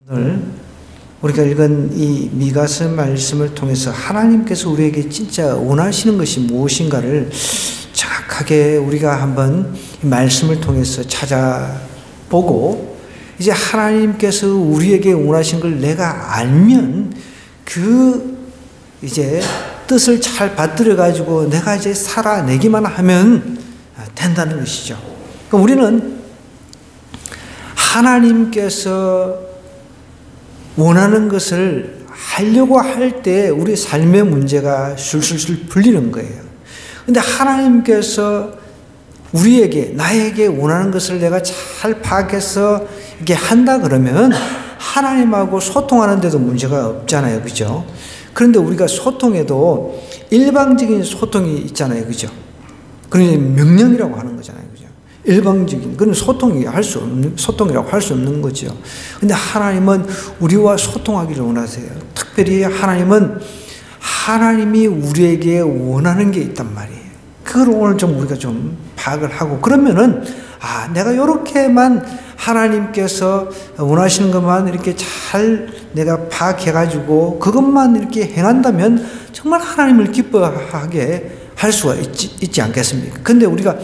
오늘 우리가 읽은 이 미가서 말씀을 통해서 하나님께서 우리에게 진짜 원하시는 것이 무엇인가를 정확하게 우리가 한번 이 말씀을 통해서 찾아보고, 이제 하나님께서 우리에게 원하신 걸 내가 알면 그 이제 뜻을 잘 받들어 가지고 내가 이제 살아내기만 하면 된다는 것이죠. 그러니까 우리는 하나님께서 원하는 것을 하려고 할 때 우리 삶의 문제가 술술술 풀리는 거예요. 근데 하나님께서 우리에게, 나에게 원하는 것을 내가 잘 파악해서 이렇게 한다 그러면 하나님하고 소통하는데도 문제가 없잖아요. 그죠? 그런데 우리가 소통에도 일방적인 소통이 있잖아요. 그죠? 그러니 명령이라고 하는 거잖아요. 그죠? 일방적인, 그건 소통이라고 할 수 없는 거죠. 근데 하나님은 우리와 소통하기를 원하세요. 특별히 하나님이 우리에게 원하는 게 있단 말이에요. 그걸 오늘 좀 우리가 좀 파악을 하고, 그러면은, 내가 이렇게만 하나님께서 원하시는 것만 이렇게 잘 내가 파악해가지고 그것만 이렇게 행한다면 정말 하나님을 기뻐하게 할 수가 있지 않겠습니까? 근데 우리가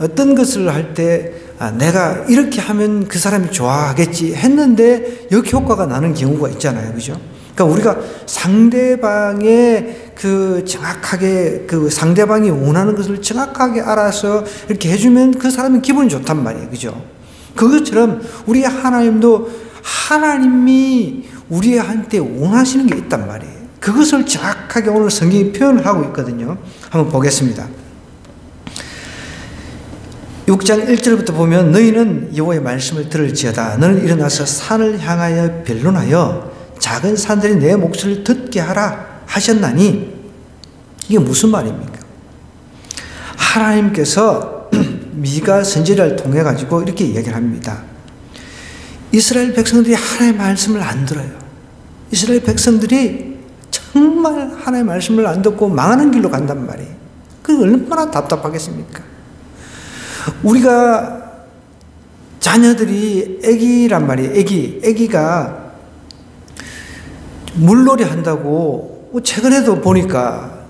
어떤 것을 할 때 내가 이렇게 하면 그 사람이 좋아하겠지 했는데 역효과가 나는 경우가 있잖아요. 그죠? 그러니까 우리가 상대방의 정확하게 상대방이 원하는 것을 정확하게 알아서 이렇게 해주면 그 사람이 기분이 좋단 말이에요. 그죠? 그것처럼 우리 하나님도 하나님이 우리한테 원하시는 게 있단 말이에요. 그것을 정확하게 오늘 성경이 표현을 하고 있거든요. 한번 보겠습니다. 6장 1절부터 보면, 너희는 여호와의 말씀을 들을지어다. 너는 일어나서 산을 향하여 변론하여 작은 산들이 내 목소리를 듣게 하라 하셨나니, 이게 무슨 말입니까? 하나님께서 미가 선지자를 통해 가지고 이렇게 얘기를 합니다. 이스라엘 백성들이 하나님의 말씀을 안 들어요. 이스라엘 백성들이 정말 하나님의 말씀을 안 듣고 망하는 길로 간단 말이에요. 그게 얼마나 답답하겠습니까? 우리가 자녀들이 애기란 말이에요. 애기가 물놀이 한다고, 최근에도 보니까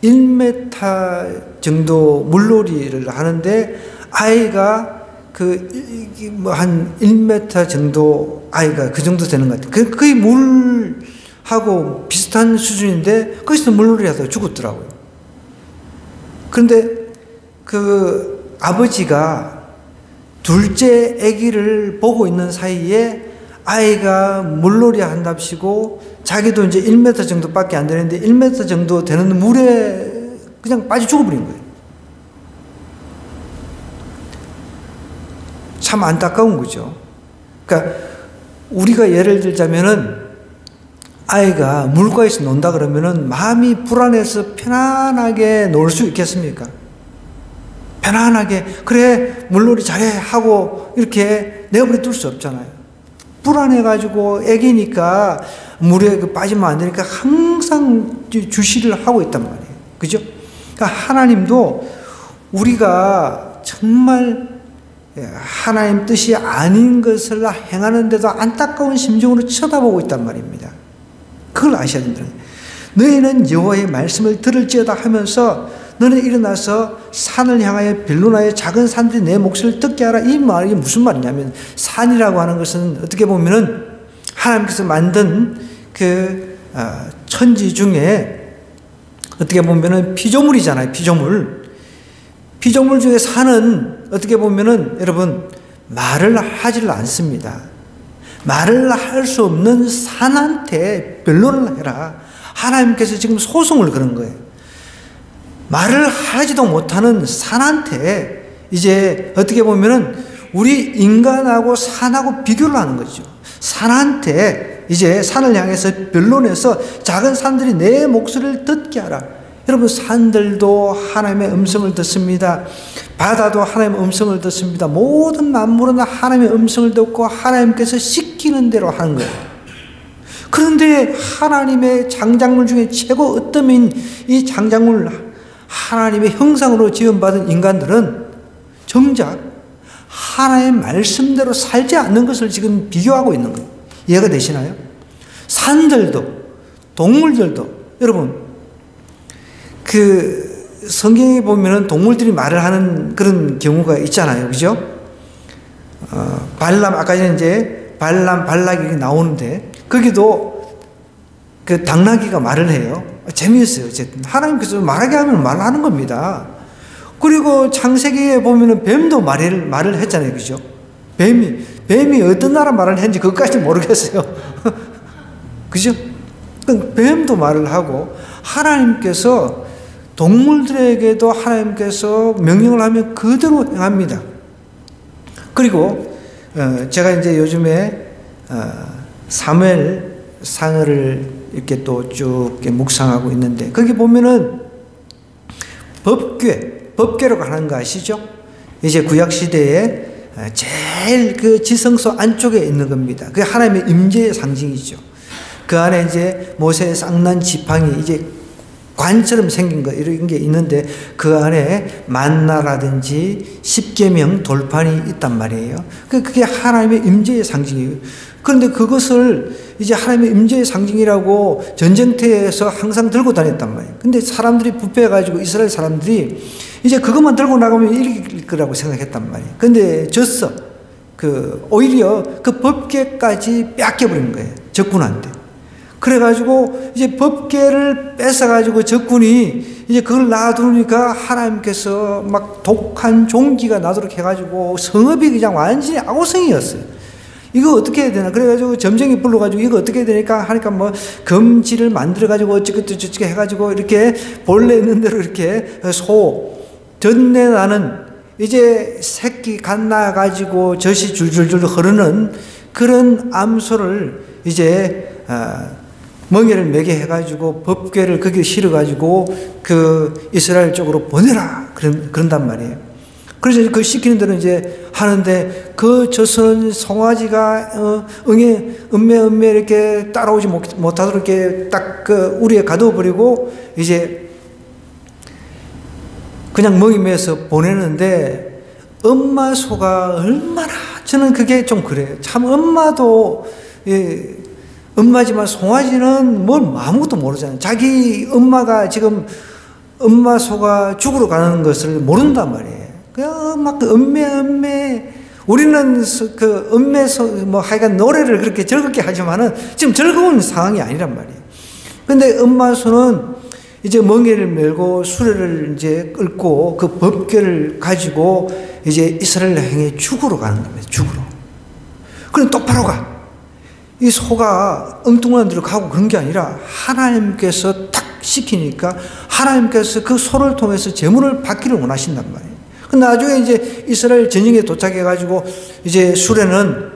1m 정도 물놀이를 하는데 아이가 한 1m 정도 아이가 그 정도 되는 것 같아요. 거의 물하고 비슷한 수준인데 거기서 물놀이 하다가 죽었더라고요. 그런데 아버지가 둘째 아기를 보고 있는 사이에 아이가 물놀이 한답시고 자기도 이제 1m 정도밖에 안 되는데 1m 정도 되는 물에 그냥 빠져 죽어버린 거예요. 참 안타까운 거죠. 그러니까 우리가 예를 들자면은 아이가 물가에서 논다 그러면은 마음이 불안해서 편안하게 놀 수 있겠습니까? 편안하게, 그래 물놀이 잘해 하고 이렇게 내버려 둘 수 없잖아요. 불안해가지고 애기니까 물에 빠지면 안 되니까 항상 주시를 하고 있단 말이에요. 그죠? 그러니까 하나님도 우리가 정말 하나님 뜻이 아닌 것을 행하는데도 안타까운 심정으로 쳐다보고 있단 말입니다. 그걸 아셔야 된다. 너희는 여호와의 말씀을 들을지어다 하면서 너는 일어나서 산을 향하여 변론하여 작은 산들이 내 목소리를 듣게 하라. 이 말이 무슨 말이냐면, 산이라고 하는 것은 어떻게 보면은 하나님께서 만든 천지 중에 어떻게 보면은 피조물이잖아요. 피조물 중에 산은 어떻게 보면은 여러분 말을 하지를 않습니다. 말을 할 수 없는 산한테 변론을 해라. 하나님께서 지금 소송을 거는 거예요. 말을 하지도 못하는 산한테 이제 어떻게 보면은 우리 인간하고 산하고 비교를 하는 거죠. 산한테 이제 산을 향해서 변론해서 작은 산들이 내 목소리를 듣게 하라. 여러분, 산들도 하나님의 음성을 듣습니다. 바다도 하나님의 음성을 듣습니다. 모든 만물은 하나님의 음성을 듣고 하나님께서 시키는 대로 하는 거예요. 그런데 하나님의 창작물 중에 최고 으뜸인 이 창작물, 하나님의 형상으로 지음받은 인간들은 정작 하나님의 말씀대로 살지 않는 것을 지금 비교하고 있는 거예요. 이해가 되시나요? 산들도, 동물들도, 여러분, 그 성경에 보면은 동물들이 말을 하는 그런 경우가 있잖아요. 그죠? 발람, 아까 전에 이제 발람, 발락이 나오는데, 거기도 그 당나귀가 말을 해요. 재미있어요. 어쨌든. 하나님께서 말하게 하면 말하는 겁니다. 그리고 창세기에 보면은 뱀도 말을 했잖아요. 그죠? 뱀이 어떤 나라 말을 했는지 그것까지 모르겠어요. 그죠? 뱀도 말을 하고, 하나님께서 동물들에게도 하나님께서 명령을 하면 그대로 행합니다. 그리고 제가 이제 요즘에 사무엘 상을 이렇게 또 쭉 묵상하고 있는데, 거기 보면은 법궤라고 하는 거 아시죠? 이제 구약 시대에 제일 그 지성소 안쪽에 있는 겁니다. 그게 하나님의 임재의 상징이죠. 그 안에 이제 모세의 쌍난 지팡이, 이제 관처럼 생긴 거, 이런 게 있는데, 그 안에 만나라든지 십계명 돌판이 있단 말이에요. 그게 하나님의 임재의 상징이에요. 그런데 그것을 이제 하나님의 임재의 상징이라고 전쟁터에서 항상 들고 다녔단 말이에요. 근데 사람들이 부패해가지고 이스라엘 사람들이 이제 그것만 들고 나가면 이길 거라고 생각했단 말이에요. 근데 졌어. 오히려 그 법궤까지 뺏겨버린 거예요. 적군한테. 그래가지고 이제 법궤를 뺏어가지고 적군이 이제 그걸 놔두니까 하나님께서 막 독한 종기가 나도록 해가지고 성읍이 그냥 완전히 아우성이었어요. 이거 어떻게 해야 되나? 그래가지고 점쟁이 불러가지고 이거 어떻게 해야 되니까 하니까 뭐 금지를 만들어가지고 어쩌고저쩌고 해가지고 이렇게 본래 있는 대로 이렇게 전내 나는 이제 새끼 갓 나가지고 젖이 줄줄줄 흐르는 그런 암소를 이제 멍에를 매게 해가지고 법궤를 거기에 실어가지고 그 이스라엘 쪽으로 보내라 그런단 말이에요. 그래서 그 시키는 대로 이제 하는데, 그 조선 송아지가 음매 이렇게 따라오지 못하도록 이렇게 딱 그 우리에 가둬버리고 이제 그냥 멍이 매서 보내는데, 엄마 소가 얼마나, 저는 그게 좀 그래요. 참 엄마도 엄마지만 송아지는 뭘 아무것도 모르잖아요. 자기 엄마가 지금 엄마 소가 죽으러 가는 것을 모른단 말이에요. 그냥 막 음매 우리는 그 음매소 뭐 하여간 노래를 그렇게 즐겁게 하지만은 지금 즐거운 상황이 아니란 말이에요. 근데 엄마 소는 이제 멍에를 메고 수레를 이제 끌고 그 법궤를 가지고 이제 이스라엘 향해 죽으러 가는 겁니다. 죽으러. 그럼 똑바로 가. 이 소가 엉뚱한 데로 가고 그런 게 아니라 하나님께서 탁 시키니까 하나님께서 그 소를 통해서 제물을 받기를 원하신단 말이에요. 나중에 이제 이스라엘 전역에 도착해가지고 이제 수레는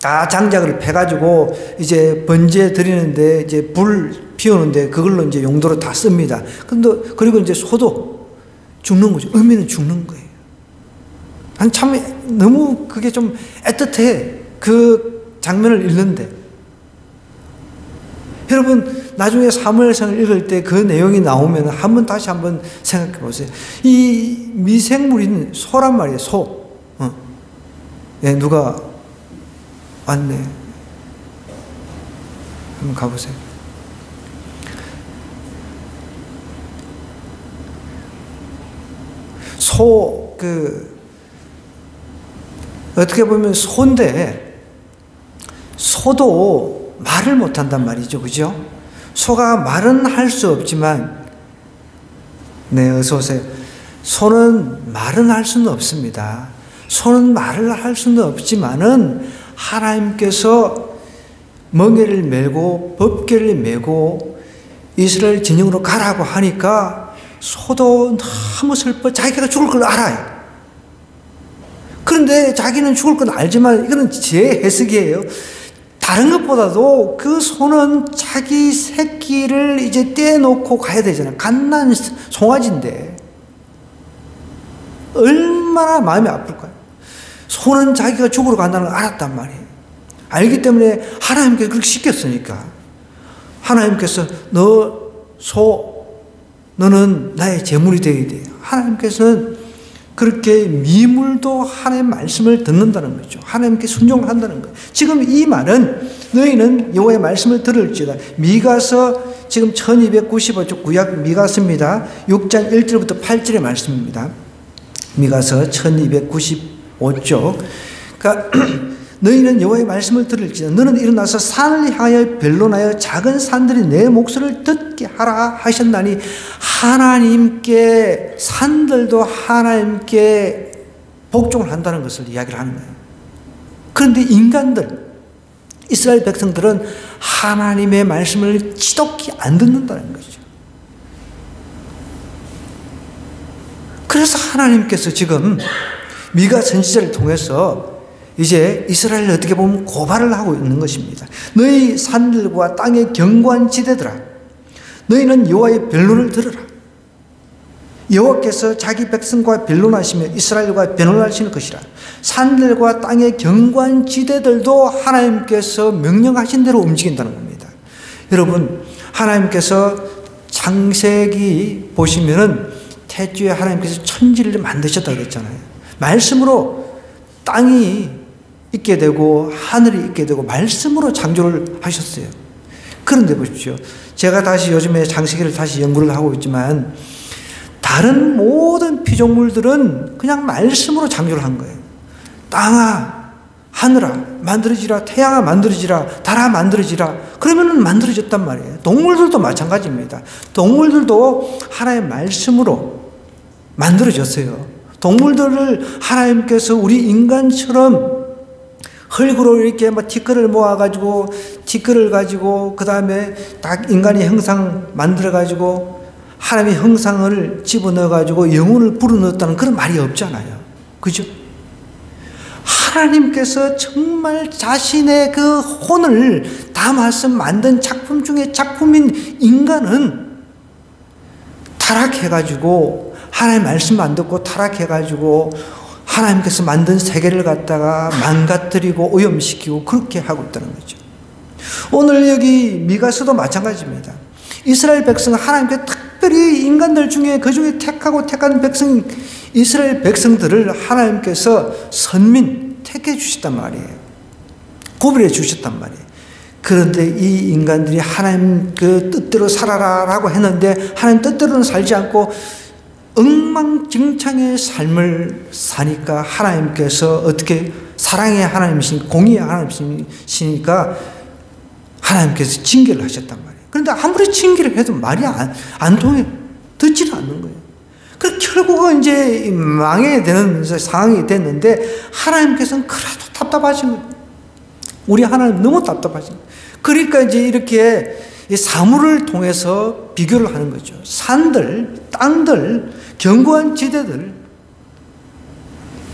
다 장작을 패가지고 이제 번제 드리는데 이제 불 피우는데 그걸로 이제 용도로 다 씁니다. 근데 그리고 이제 소도 죽는 거죠. 의미는 죽는 거예요. 난 참 너무 그게 좀 애틋해. 그 장면을 읽는데. 여러분, 나중에 사무엘상을 읽을 때 그 내용이 나오면 다시 한번 생각해 보세요. 이 미생물인 소란 말이에요, 소. 예, 누가 왔네. 한번 가보세요. 어떻게 보면 소인데, 소도 말을 못한단 말이죠. 그죠? 소가 말은 할 수 없지만, 네, 어서오세요. 소는 말은 할 수는 없습니다. 소는 말을 할 수는 없지만은, 하나님께서 멍에를 메고, 법궤를 메고, 이스라엘 진영으로 가라고 하니까, 소도 너무 슬퍼 자기가 죽을 걸 알아요. 그런데 자기는 죽을 건 알지만, 이거는 제 해석이에요. 다른 것보다도 그 소는 자기 새끼를 이제 떼놓고 가야 되잖아요. 갓난 송아지인데. 얼마나 마음이 아플까요? 소는 자기가 죽으러 간다는 걸 알았단 말이에요. 알기 때문에 하나님께서 그렇게 시켰으니까. 하나님께서 너는 나의 제물이 되어야 돼. 하나님께서는 그렇게 미물도 하나님의 말씀을 듣는다는 거죠. 하나님께 순종을 한다는 거예요. 지금 이 말은 너희는 여호와의 말씀을 들을지어다. 미가서 지금 1295쪽 구약 미가서입니다. 6장 1절부터 8절의 말씀입니다. 미가서 1295쪽. 그러니까 너희는 여호와의 말씀을 들을지어다. 너는 일어나서 산을 향하여 변론하여 작은 산들이 내 목소리를 듣게 하라 하셨나니, 하나님께, 산들도 하나님께 복종을 한다는 것을 이야기를 하는 거예요. 그런데 인간들, 이스라엘 백성들은 하나님의 말씀을 지독히 안 듣는다는 거죠. 그래서 하나님께서 지금 미가 선지자를 통해서 이제 이스라엘을 어떻게 보면 고발을 하고 있는 것입니다. 너희 산들과 땅의 견고한 지대들아, 너희는 여호와의 변론을 들으라. 여호와께서 자기 백성과 변론하시며 이스라엘과 변론하시는 것이라. 산들과 땅의 견고한 지대들도 하나님께서 명령하신 대로 움직인다는 겁니다. 여러분, 하나님께서 창세기 보시면은 태초에 하나님께서 천지를 만드셨다고 그랬잖아요. 말씀으로 땅이 있게 되고 하늘이 있게 되고 말씀으로 창조를 하셨어요. 그런데 보십시오. 제가 다시 요즘에 창세기를 다시 연구를 하고 있지만 다른 모든 피조물들은 그냥 말씀으로 창조를 한 거예요. 땅아, 하늘아, 만들어지라. 태양아, 만들어지라. 달아, 만들어지라. 그러면은 만들어졌단 말이에요. 동물들도 마찬가지입니다. 동물들도 하나님의 말씀으로 만들어졌어요. 동물들을 하나님께서 우리 인간처럼 흙으로 이렇게 막 티끌을 모아가지고, 티끌을 가지고, 그 다음에 딱 인간의 형상 만들어가지고, 하나님의 형상을 집어넣어가지고 영혼을 불어넣었다는 그런 말이 없잖아요. 그죠? 하나님께서 정말 자신의 그 혼을 담아서 만든 작품 중에 작품인 인간은 타락해가지고, 하나님의 말씀 안 듣고 타락해가지고, 하나님께서 만든 세계를 갖다가 망가뜨리고 오염시키고 그렇게 하고 있다는 거죠. 오늘 여기 미가서도 마찬가지입니다. 이스라엘 백성은 하나님께 특별히 인간들 중에 그 중에 택한 백성, 이스라엘 백성들을 하나님께서 선민 택해 주셨단 말이에요. 구별해 주셨단 말이에요. 그런데 이 인간들이 하나님 그 뜻대로 살아라라고 했는데 하나님 뜻대로는 살지 않고 엉망진창의 삶을 사니까 하나님께서 어떻게, 사랑의 하나님이신, 공의의 하나님이시니까 하나님께서 징계를 하셨단 말이에요. 그런데 아무리 징계를 해도 말이 안 통해요. 듣지는 않는 거예요. 그래서 결국은 이제 망해야 되는 상황이 됐는데 하나님께서는 그래도 답답하신 거예요. 우리 하나님 너무 답답하신 거예요. 그러니까 이제 이렇게 사물을 통해서 비교를 하는 거죠. 산들, 땅들, 견고한 지대들,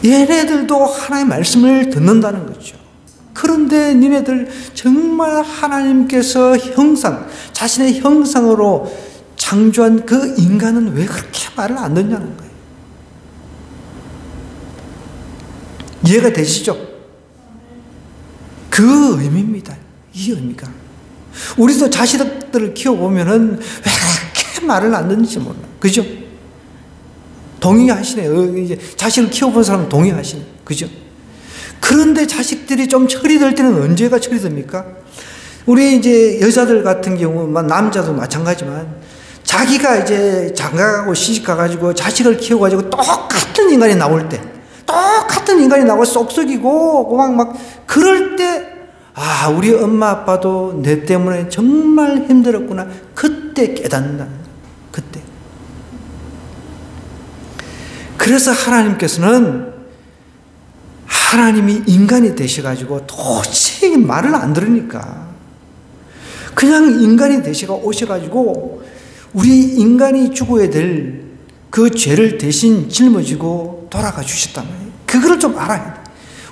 얘네들도 하나님의 말씀을 듣는다는 거죠. 그런데 니네들 정말 하나님께서 형상, 자신의 형상으로 창조한 그 인간은 왜 그렇게 말을 안 듣냐는 거예요. 이해가 되시죠? 그 의미입니다. 이 의미가. 우리도 자식들을 키워보면은 왜 그렇게 말을 안 듣는지 몰라. 그죠? 동의하시네. 이제 자식을 키워본 사람은 동의하시네. 그죠? 그런데 자식들이 좀 철이 들 때는 언제가 철이 듭니까? 우리 이제 여자들 같은 경우, 남자도 마찬가지지만, 자기가 이제 장가가고 시집가가지고 자식을 키워가지고 똑같은 인간이 나올 때, 똑같은 인간이 나고 쏙쏙이고, 막, 그럴 때, 아, 우리 엄마 아빠도 내 때문에 정말 힘들었구나. 그때 깨닫는다. 그때. 그래서 하나님께서는 하나님이 인간이 되셔가지고 도저히 말을 안 들으니까 그냥 인간이 되셔가 오셔가지고 우리 인간이 죽어야 될 그 죄를 대신 짊어지고 돌아가 주셨단 말이에요. 그거를 좀 알아야 돼.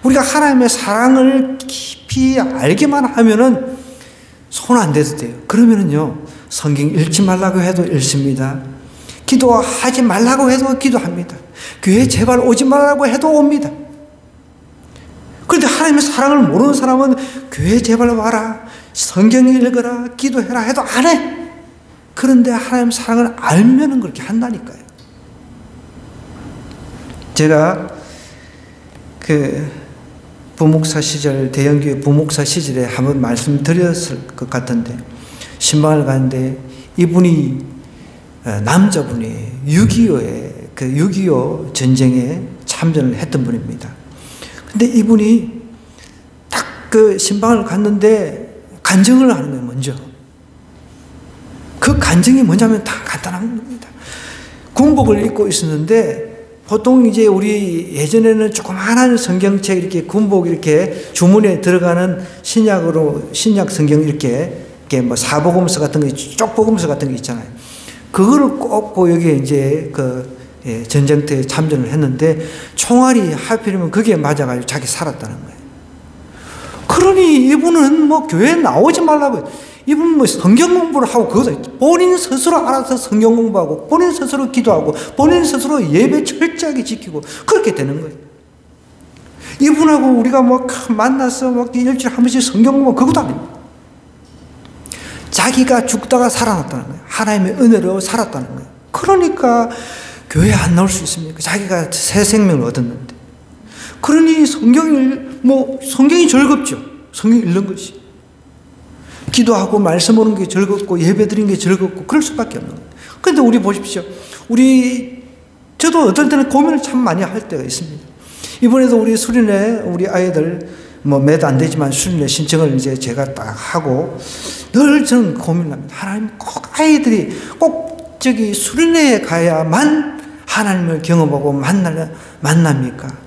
우리가 하나님의 사랑을 깊이 알기만 하면은 손 안 대도 돼요. 그러면은요, 성경 읽지 말라고 해도 읽습니다. 기도하지 말라고 해도 기도합니다. 교회 제발 오지 말라고 해도 옵니다. 그런데 하나님의 사랑을 모르는 사람은 교회 제발 와라, 성경 읽어라, 기도해라 해도 안 해. 그런데 하나님의 사랑을 알면은 그렇게 한다니까요. 제가 그 부목사 시절, 대형교회 부목사 시절에 한번 말씀드렸을 것 같은데, 신방을 가는데 이분이 남자분이 6.25에 그 6.25 전쟁에 참전을 했던 분입니다. 근데 이분이 딱 그 신방을 갔는데 간증을 하는 거예요, 먼저. 그 간증이 뭐냐면 다 간단한 겁니다. 군복을 입고 있었는데, 보통 이제 우리 예전에는 조그마한 성경책 이렇게 군복 이렇게 주문에 들어가는 신약 성경 이렇게 뭐 사복음서 같은 거, 쪽복음서 같은 게 있잖아요. 그거를 꽂고 여기에 이제 전쟁터에 참전을 했는데, 총알이 하필이면 그게 맞아가지고 자기 살았다는 거예요. 그러니 이분은 뭐 교회에 나오지 말라고, 이분 뭐 성경 공부를 하고, 그것도 본인 스스로 알아서 성경 공부하고, 본인 스스로 기도하고, 본인 스스로 예배 철저하게 지키고, 그렇게 되는 거예요. 이분하고 우리가 뭐 만나서 막 일주일에 한 번씩 성경 공부, 그것도 아닙니다. 자기가 죽다가 살아났다는 거예요. 하나님의 은혜로 살았다는 거예요. 그러니까 교회에 안 나올 수 있습니까? 자기가 새 생명을 얻었는데. 그러니 성경이 즐겁죠. 성경 읽는 것이. 기도하고 말씀 오는 게 즐겁고 예배 드리는 게 즐겁고 그럴 수밖에 없는 거예요. 그런데 우리 보십시오. 저도 어떨 때는 고민을 참 많이 할 때가 있습니다. 이번에도 우리 수련회, 우리 아이들 몇 안 되지만 수련회 신청을 이제 제가 딱 하고 늘 저는 고민을 합니다. 하나님 꼭 아이들이 꼭 저기 수련회에 가야만 하나님을 경험하고 만납니까?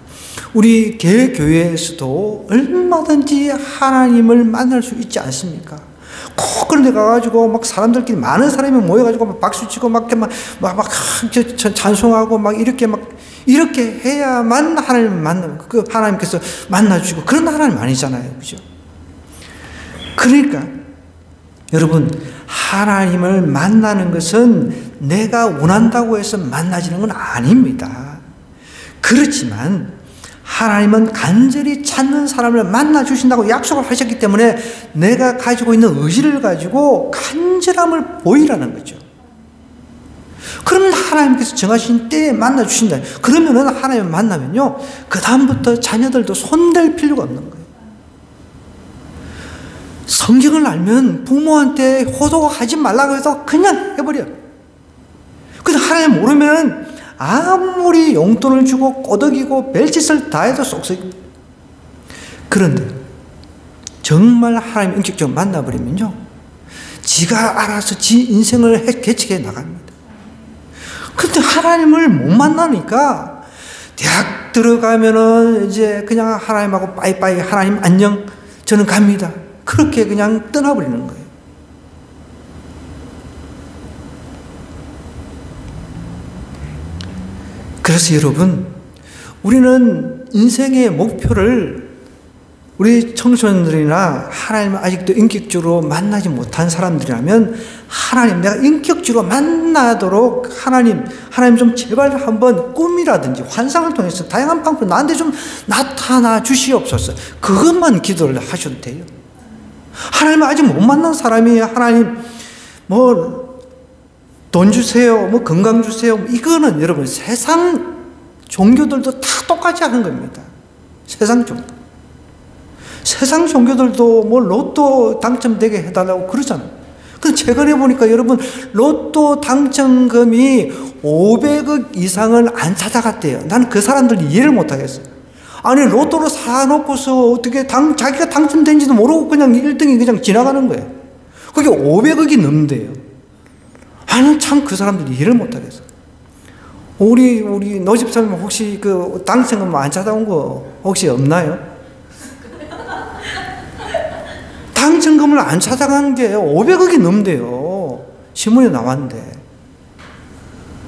우리 교회에서도 얼마든지 하나님을 만날 수 있지 않습니까? 꼭 그런 데 가가지고 막 사람들끼리 많은 사람이 모여가지고 막 박수치고 막 찬송하고 이렇게 해야만 하나님을 만나면 그 하나님께서 만나주시고 그런 하나님 아니잖아요. 그죠? 그러니까 여러분, 하나님을 만나는 것은 내가 원한다고 해서 만나지는 건 아닙니다. 그렇지만 하나님은 간절히 찾는 사람을 만나주신다고 약속을 하셨기 때문에 내가 가지고 있는 의지를 가지고 간절함을 보이라는 거죠. 그러면 하나님께서 정하신 때에 만나주신다. 그러면은 하나님을 만나면요, 그 다음부터 자녀들도 손댈 필요가 없는 거예요. 성경을 알면 부모한테 호도하지 말라고 해서 그냥 해버려. 근데 하나님 모르면 아무리 용돈을 주고 꼬덕이고 별짓을 다 해도 쏙쏙. 그런데 정말 하나님 인격적으로 만나버리면요, 지가 알아서 지 인생을 개척해 나갑니다. 근데 하나님을 못 만나니까 대학 들어가면은 이제 그냥 하나님하고 빠이빠이, 하나님 안녕, 저는 갑니다. 그렇게 그냥 떠나버리는 거예요. 그래서 여러분, 우리는 인생의 목표를 우리 청소년들이나 하나님을 아직도 인격적으로 만나지 못한 사람들이라면 하나님, 내가 인격적으로 만나도록 하나님 좀 제발 한번 꿈이라든지 환상을 통해서 다양한 방법으로 나한테 좀 나타나 주시옵소서. 그것만 기도를 하셔도 돼요. 하나님을 아직 못 만난 사람이 하나님 돈 주세요, 건강 주세요, 이거는 여러분 세상 종교들도 다 똑같이 하는 겁니다. 세상 종교들도 로또 당첨되게 해달라고 그러잖아요. 근데 최근에 보니까 여러분, 로또 당첨금이 500억 이상을 안 찾아갔대요. 나는 그 사람들 이해를 못 하겠어요. 아니, 로또로 사놓고서 어떻게 자기가 당첨된지도 모르고 그냥 1등이 그냥 지나가는 거예요. 그게 500억이 넘는데요. 나는 참 그 사람들 이해를 못 하겠어. 우리 노 집사님 혹시 그 당첨금 안 찾아온 거 혹시 없나요? 당첨금을 안 찾아간 게 500억이 넘대요. 신문에 나왔는데.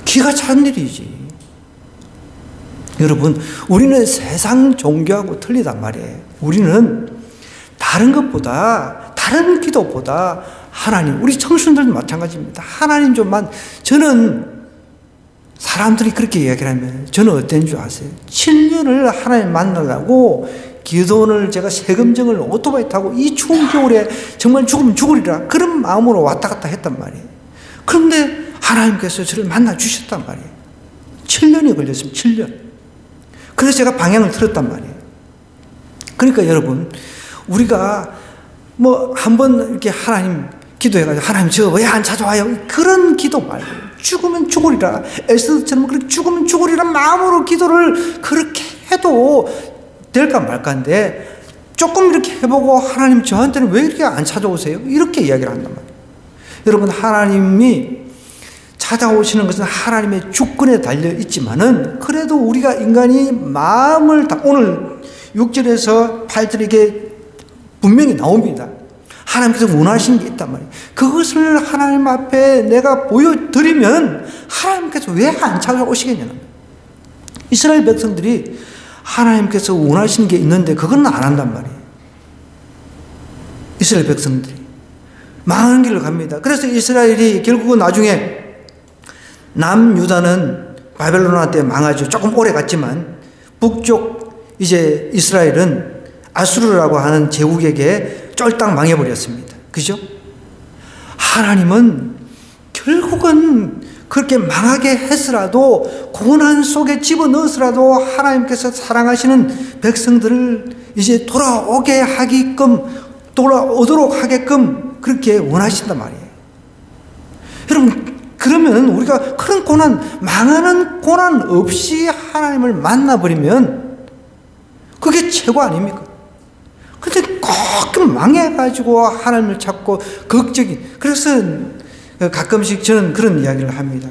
기가 찬 일이지. 여러분, 우리는 세상 종교하고 틀리단 말이에요. 우리는 다른 것보다, 다른 기도보다 하나님, 우리 청춘들도 마찬가지입니다. 하나님 저는 사람들이 그렇게 이야기를 하면 저는 어떤 줄 아세요? 7년을 하나님 만나려고 기도원을 제가 세금정을 오토바이 타고 이 추운 겨울에 정말 죽으면 죽으리라 그런 마음으로 왔다 갔다 했단 말이에요. 그런데 하나님께서 저를 만나 주셨단 말이에요. 7년이 걸렸습니다. 7년. 그래서 제가 방향을 틀었단 말이에요. 그러니까 여러분, 우리가 뭐 한번 이렇게 하나님 기도해가지고 하나님 저 왜 안 찾아와요? 그런 기도 말고 죽으면 죽으리라, 에스더처럼 그렇게 죽으면 죽으리라 마음으로 기도를 그렇게 해도 될까 말까인데, 조금 이렇게 해보고 하나님 저한테는 왜 이렇게 안 찾아오세요? 이렇게 이야기를 한단 말이에요. 여러분, 하나님이 찾아오시는 것은 하나님의 주권에 달려 있지만은, 그래도 우리가 인간이 마음을 다, 오늘 6절에서 8절에 분명히 나옵니다. 하나님께서 원하시는 게 있단 말이에요. 그것을 하나님 앞에 내가 보여드리면 하나님께서 왜 안 찾아오시겠냐는 거예요. 이스라엘 백성들이 하나님께서 원하시는 게 있는데 그건 안 한단 말이에요. 이스라엘 백성들이 망하는 길로 갑니다. 그래서 이스라엘이 결국은 나중에 남유다는 바벨론한테 망하죠. 조금 오래 갔지만 북쪽 이제 이스라엘은 아수르라고 하는 제국에게 쫄딱 망해버렸습니다. 그죠? 하나님은 결국은 그렇게 망하게 했으라도, 고난 속에 집어넣었으라도 하나님께서 사랑하시는 백성들을 이제 돌아오도록 하게끔 그렇게 원하신단 말이에요. 여러분, 그러면 우리가 그런 망하는 고난 없이 하나님을 만나버리면 그게 최고 아닙니까? 근데 꼭 망해가지고 하나님을 찾고 그래서 가끔씩 저는 그런 이야기를 합니다.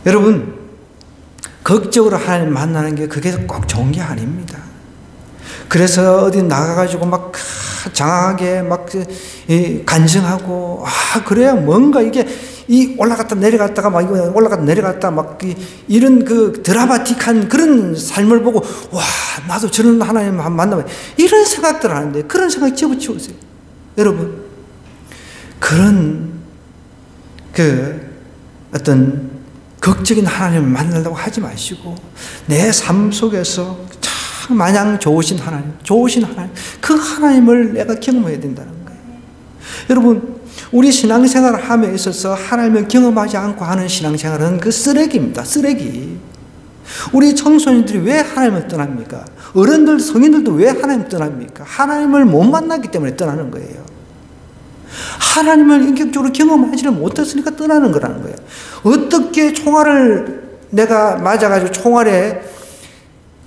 여러분, 극적으로 하나님 만나는 게 그게 꼭 좋은 게 아닙니다. 그래서 어디 나가가지고 막 장하게 막 간증하고, 그래야 뭔가 이게 올라갔다 내려갔다가 막 올라갔다 내려갔다 막 이런 그 드라마틱한 그런 삶을 보고, 와, 나도 저런 하나님 한번 만나면 이런 생각들 하는데, 그런 생각 집어치우세요. 여러분, 그런 어떤 극적인 하나님을 만나려고 하지 마시고, 내 삶 속에서 참 마냥 좋으신 하나님, 그 하나님을 내가 경험해야 된다는 거예요. 여러분, 우리 신앙생활을 함에 있어서 하나님을 경험하지 않고 하는 신앙생활은 그 쓰레기입니다. 쓰레기. 우리 청소년들이 왜 하나님을 떠납니까? 어른들, 성인들도 왜 하나님을 떠납니까? 하나님을 못 만났기 때문에 떠나는 거예요. 하나님을 인격적으로 경험하지를 못했으니까 떠나는 거라는 거예요. 어떻게 총알을 내가 맞아가지고 총알에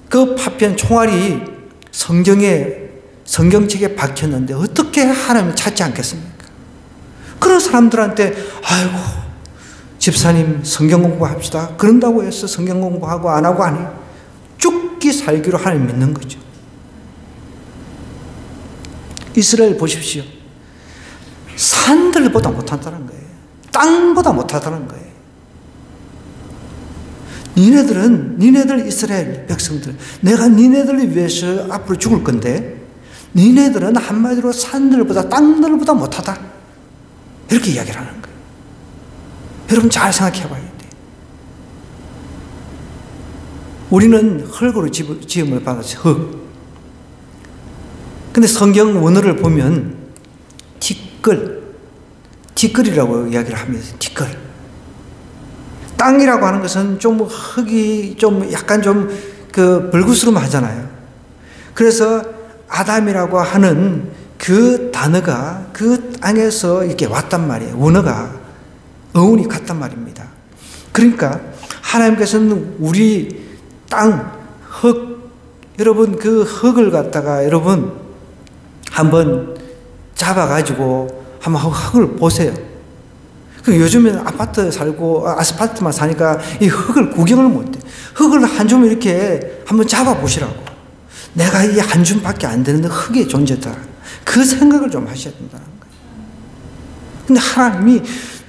그 파편 총알이 성경책에 박혔는데 어떻게 하나님을 찾지 않겠습니까? 그런 사람들한테 아이고 집사님 성경 공부합시다 그런다고 해서 성경 공부하고 안 하고 안 해요. 죽기 살기로 하나님 믿는 거죠. 이스라엘 보십시오. 산들보다 못한다는 거예요. 땅보다 못하다는 거예요. 니네들 이스라엘 백성들, 내가 니네들을 위해서 앞으로 죽을 건데 니네들은 한마디로 산들보다 땅들보다 못하다, 이렇게 이야기를 하는 거예요. 여러분 잘 생각해 봐야 돼요. 우리는 흙으로 지음을 받았어요. 흙. 근데 성경 원어를 보면 티끌이라고 이야기를 합니다. 티끌. 땅이라고 하는 것은 좀 흙이 좀 약간 좀 불구스름하잖아요. 그래서 아담이라고 하는 그 단어가 그 땅에서 이렇게 왔단 말이에요. 원어가 어원이 같단 말입니다. 그러니까 하나님께서는 우리 땅, 흙, 여러분 그 흙을 갖다가 여러분 한번 잡아가지고 한번 흙을 보세요. 요즘에는 아파트 살고 아스팔트만 사니까 이 흙을 구경을 못해. 흙을 한 줌 이렇게 한번 잡아보시라고. 내가 이 한 줌밖에 안 되는데 흙의 존재다. 그 생각을 좀 하셔야 된다는 거예요. 근데 하나님이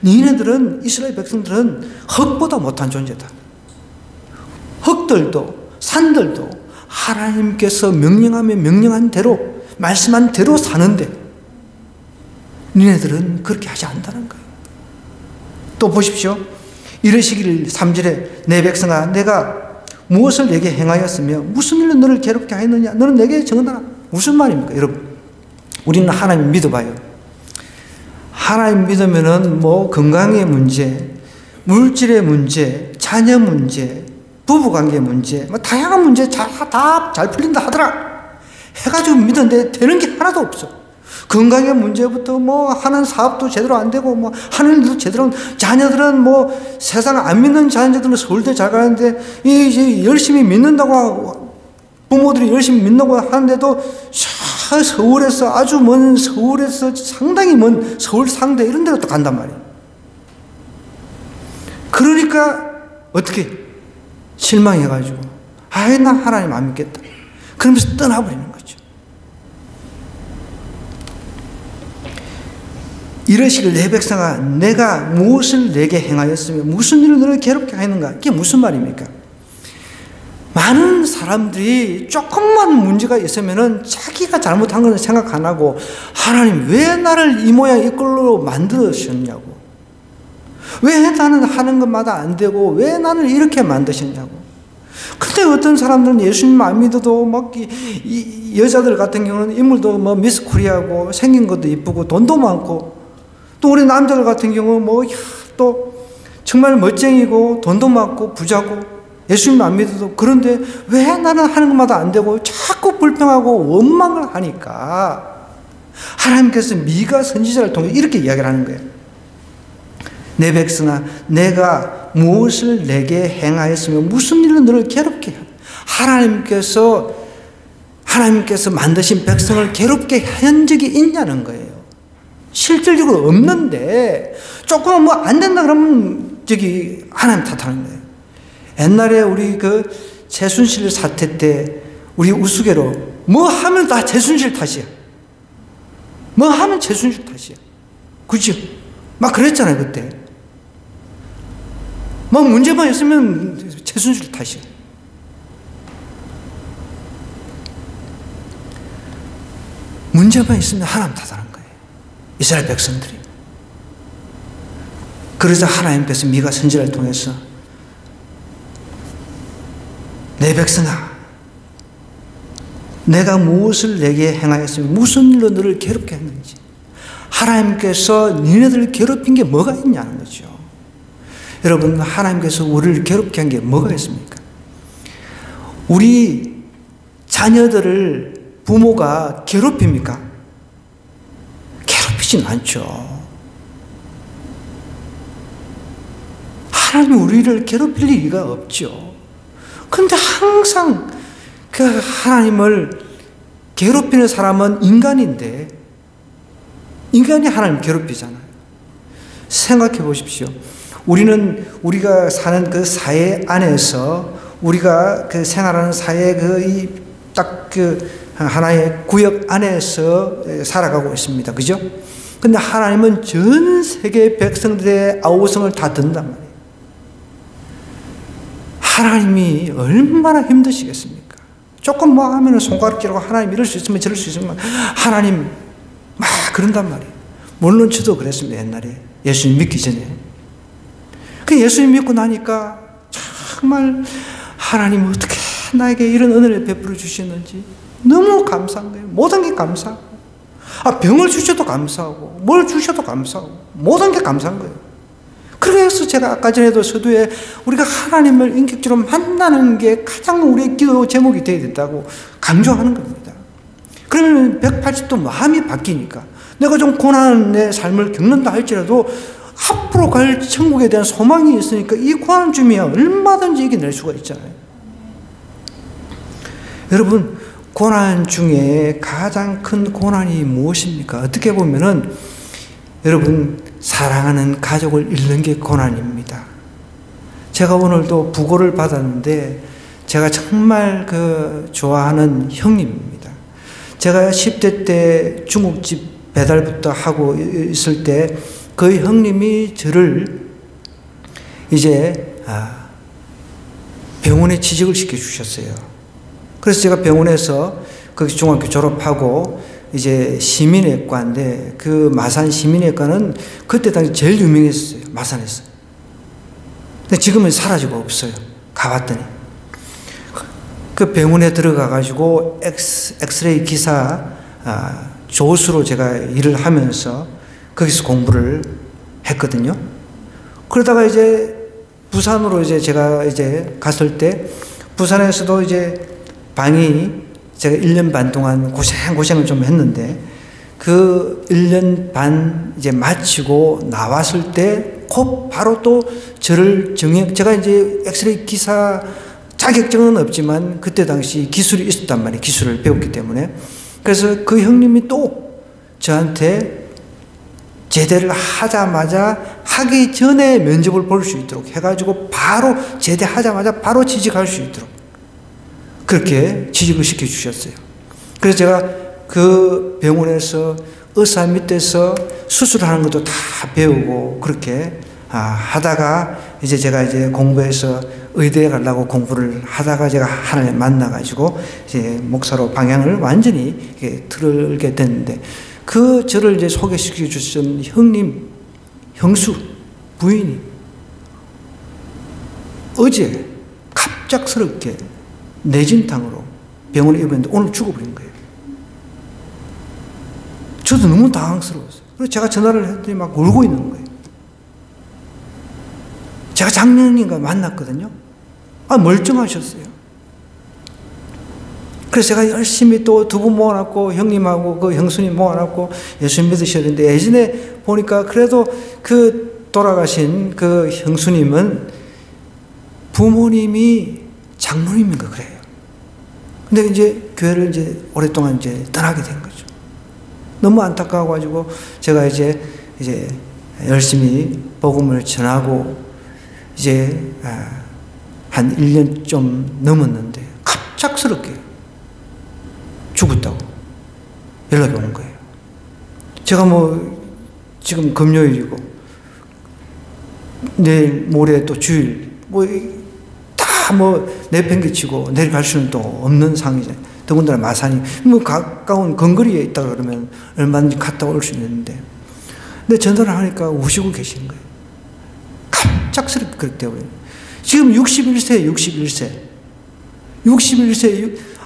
니네들은, 이스라엘 백성들은 흙보다 못한 존재다. 흙들도 산들도 하나님께서 명령하면 명령한 대로, 말씀한 대로 사는데 니네들은 그렇게 하지 않는다는 거예요. 또 보십시오. 이르시기를 3절에 내 백성아 내가 무엇을 내게 행하였으며 무슨 일로 너를 괴롭게 하였느냐, 너는 내게 정하라. 무슨 말입니까? 여러분, 우리는 하나님 믿어봐요. 하나님 믿으면은 뭐 건강의 문제, 물질의 문제, 자녀 문제, 부부관계 문제, 뭐 다양한 문제 다 잘 풀린다 하더라 해가지고 믿었는데 되는 게 하나도 없어. 건강의 문제부터 뭐 하는 사업도 제대로 안 되고 뭐 하는 일도 제대로, 자녀들은 뭐 세상 안 믿는 자녀들은 서울대 잘 가는데 이제 열심히 믿는다고 부모들이 열심히 믿는다고 하는데도 서울에서 아주 먼 서울에서 상당히 먼 서울 상대 이런 데로 또 간단 말이에요. 그러니까 어떻게 실망해가지고 아이 나 하나님 안 믿겠다 그러면서 떠나버리는 거죠. 이러시길 내 백성아 내가 무엇을 내게 행하였으며 무슨 일을 너를 괴롭게 하였는가. 이게 무슨 말입니까? 많은 사람들이 조금만 문제가 있으면은 자기가 잘못한 것은 생각 안 하고 하나님 왜 나를 이 모양 이 꼴로 만드셨냐고, 왜 나는 하는 것마다 안 되고 왜 나를 이렇게 만드셨냐고. 근데 어떤 사람들은 예수님 안 믿어도 막 이 여자들 같은 경우는 인물도 뭐 미스 코리아고 생긴 것도 이쁘고 돈도 많고, 또 우리 남자들 같은 경우 뭐 또 정말 멋쟁이고 돈도 많고 부자고 예수님 안 믿어도, 그런데 왜 나는 하는 것마다 안 되고 자꾸 불평하고 원망을 하니까 하나님께서 미가 선지자를 통해 이렇게 이야기를 하는 거예요. 내 백성아 내가 무엇을 내게 행하였으며 무슨 일로 너를 괴롭게 해. 하나님께서 만드신 백성을 괴롭게 한 적이 있냐는 거예요. 실질적으로 없는데 조금 뭐 안 된다 그러면 하나님 탓하는 거예요. 옛날에 우리 그 최순실 사태 때 우리 우스개로 뭐 하면 다 최순실 탓이야. 뭐 하면 최순실 탓이야. 그죠? 막 그랬잖아요 그때. 뭐 문제만 있으면 최순실 탓이야. 문제만 있으면 하나님 탓하는 거예요. 이스라엘 백성들이. 그러자 하나님께서 미가 선지자를 통해서 내 백성아 내가 무엇을 내게 행하였으며 무슨 일로 너를 괴롭게 했는지. 하나님께서 니네들을 괴롭힌 게 뭐가 있냐는 거죠. 여러분 하나님께서 우리를 괴롭게 한 게 뭐가 있습니까? 우리 자녀들을 부모가 괴롭힙니까? 괴롭히진 않죠. 하나님이 우리를 괴롭힐 리가 없죠. 그런데 항상 그 하나님을 괴롭히는 사람은 인간인데 인간이 하나님을 괴롭히잖아요. 생각해 보십시오. 우리가 사는 그 사회 안에서 우리가 그 생활하는 사회 그 하나의 구역 안에서 살아가고 있습니다. 그죠? 근데 하나님은 전 세계 백성들의 아우성을 다 든단 말이에요. 하나님이 얼마나 힘드시겠습니까? 조금 뭐 하면은 손가락 끼라고 하나님 이럴 수 있으면 저럴 수 있으면 하나님 막 그런단 말이에요. 물론 저도 그랬습니다. 옛날에 예수님 믿기 전에. 그 예수님 믿고 나니까 정말 하나님 어떻게 나에게 이런 은혜를 베풀어 주시는지 너무 감사한 거예요. 모든 게 감사하고, 병을 주셔도 감사하고 뭘 주셔도 감사하고 모든 게 감사한 거예요. 그래서 제가 아까 전에도 서두에 우리가 하나님을 인격적으로 만나는 게 가장 우리의 기도 제목이 되어야 된다고 강조하는 겁니다. 그러면 180도 마음이 바뀌니까 내가 좀 고난의 삶을 겪는다 할지라도 앞으로 갈 천국에 대한 소망이 있으니까 이 고난 중에 얼마든지 이겨낼 수가 있잖아요. 여러분 고난 중에 가장 큰 고난이 무엇입니까? 어떻게 보면은 여러분 사랑하는 가족을 잃는 게 고난입니다. 제가 오늘도 부고를 받았는데 제가 정말 좋아하는 형님입니다. 제가 10대 때 중국집 배달부터 하고 있을 때 그 형님이 저를 이제 병원에 취직을 시켜주셨어요. 그래서 제가 병원에서 거기 중학교 졸업하고 이제 시민외과인데 그 마산 시민외과는 그때 당시 제일 유명했어요. 마산에서. 근데 지금은 사라지고 없어요. 가봤더니. 그 병원에 들어가가지고 엑스레이 기사 조수로 제가 일을 하면서 거기서 공부를 했거든요. 그러다가 이제 부산으로 이제 제가 이제 갔을 때 부산에서도 이제 방이 제가 1년 반 동안 고생을 좀 했는데 그 1년 반 이제 마치고 나왔을 때 곧 바로 또 저를 제가 이제 엑스레이 기사 자격증은 없지만 그때 당시 기술이 있었단 말이에요. 기술을 배웠기 때문에. 그래서 그 형님이 또 저한테 제대를 하자마자 하기 전에 면접을 볼 수 있도록 해가지고 바로 제대하자마자 바로 취직할 수 있도록 그렇게 취직을 시켜주셨어요. 그래서 제가 그 병원에서 의사 밑에서 수술하는 것도 다 배우고 그렇게 하다가 이제 제가 이제 공부해서 의대에 가려고 공부를 하다가 제가 하나님 만나가지고 이제 목사로 방향을 완전히 틀게 됐는데 그 저를 이제 소개시켜 주신 형님, 형수, 부인이 어제 갑작스럽게 뇌진탕으로 병원에 입원했는데 오늘 죽어버린 거예요. 저도 너무 당황스러웠어요. 그래서 제가 전화를 했더니 막 울고 있는 거예요. 제가 작년인가 만났거든요. 멀쩡하셨어요. 그래서 제가 열심히 또 두 분 모아놨고 형님하고 그 형수님 모아놨고 예수님 믿으셨는데 예전에 보니까 그래도 그 돌아가신 그 형수님은 부모님이 장로님인가 그래요. 근데 이제 교회를 이제 오랫동안 이제 떠나게 된 거죠. 너무 안타까워가지고 제가 이제 열심히 복음을 전하고 이제 한 1년 좀 넘었는데 갑작스럽게 죽었다고 연락이 온 거예요. 제가 지금 금요일이고 내일 모레 또 주일 다 내팽개치고 내일 갈 수는 또 없는 상황이잖아요. 더군다나 마산이 가까운 근거리에 있다 그러면 얼마든지 갔다 올 수 있는데 근데 전화를 하니까 우시고 계시는 거예요. 갑작스럽게 그렇게 되어버려요. 지금 61세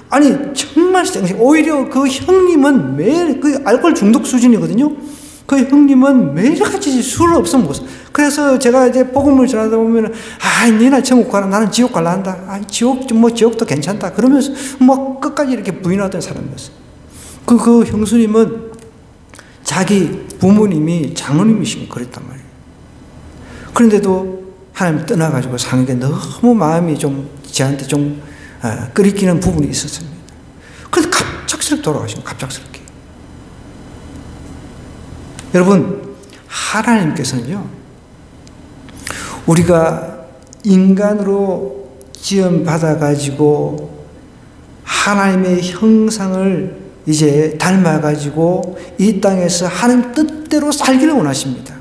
아니 정말 오히려 그 형님은 매일 그 알코올 중독 수준이거든요. 그 형님은 매일같이 술을 없으면 못 사. 그래서 제가 이제 복음을 전하다 보면 니나 천국 가라 나는 지옥 갈라 한다. 지옥도 괜찮다. 그러면서 끝까지 이렇게 부인하던 사람이었어요. 그 형수님은 자기 부모님이 장로님이시고 그랬단 말이에요. 그런데도 하나님 떠나가지고 사는 게 너무 마음이 저한테 끓이기는 부분이 있었습니다. 그래서 갑작스럽게 돌아가시면 갑작스럽게. 여러분, 하나님께서는요, 우리가 인간으로 지음받아가지고 하나님의 형상을 이제 닮아가지고 이 땅에서 하나님 뜻대로 살기를 원하십니다.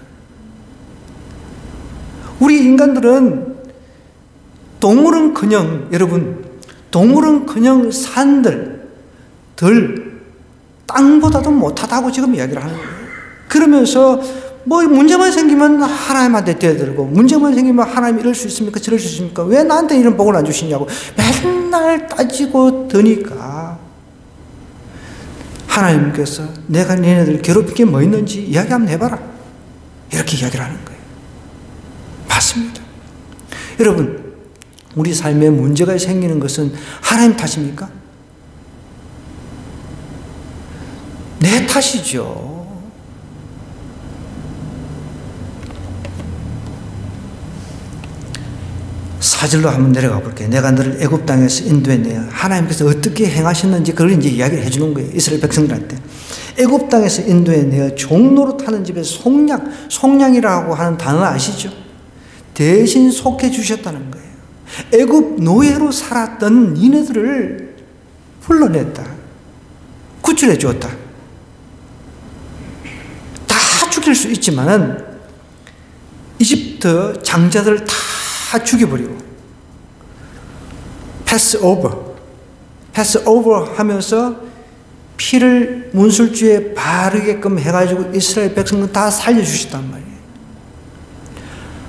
우리 인간들은 동물은커녕 산들, 땅보다도 못하다고 지금 이야기를 하는 거예요. 그러면서 문제만 생기면 하나님한테 뛰어들고 문제만 생기면 하나님 이럴 수 있습니까? 저럴 수 있습니까? 왜 나한테 이런 복을 안 주시냐고 맨날 따지고 드니까 하나님께서 내가 너네들 괴롭힌 게 뭐 있는지 이야기 한번 해봐라. 이렇게 이야기를 하는 거예요. 맞습니다. 여러분, 우리 삶에 문제가 생기는 것은 하나님 탓입니까? 내 탓이죠. 사절로 한번 내려가 볼게요. 내가 너를 애굽 땅에서 인도했네요. 하나님께서 어떻게 행하셨는지 그걸 이제 이야기를 해주는 거예요. 이스라엘 백성들한테. 애굽 땅에서 인도했네요. 종로로 타는 집에 속량이라고 하는 단어 아시죠? 대신 속해 주셨다는 거예요. 애굽 노예로 살았던 니네들을 불러냈다. 구출해 주었다. 다 죽일 수 있지만은 이집트 장자들을 다 죽여버리고 패스오버 하면서 피를 문술주에 바르게끔 해가지고 이스라엘 백성들 다 살려주셨단 말이에요.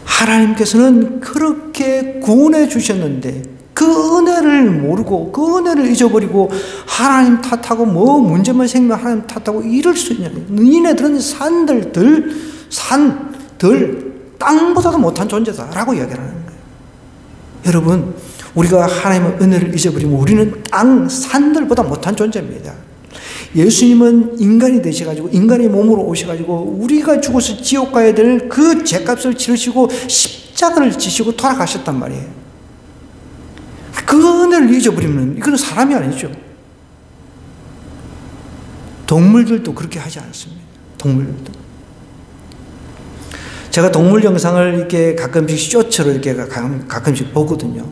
하나님께서는 그렇게 구원해 주셨는데 그 은혜를 모르고 그 은혜를 잊어버리고 하나님 탓하고 문제만 생기면 하나님 탓하고 이럴 수 있냐고요. 니네들은 산들 땅보다도 못한 존재다라고 이야기를 하는 거예요. 여러분, 우리가 하나님의 은혜를 잊어버리면 우리는 땅, 산들보다 못한 존재입니다. 예수님은 인간이 되셔가지고 인간의 몸으로 오셔가지고 우리가 죽어서 지옥 가야 될 그 죄값을 치르시고 십자가를 지시고 돌아가셨단 말이에요. 그 은혜를 잊어버리면 이건 사람이 아니죠. 동물들도 그렇게 하지 않습니다. 동물들도. 제가 동물 영상을 이렇게 가끔씩 쇼츠로 이렇게 가끔씩 보거든요.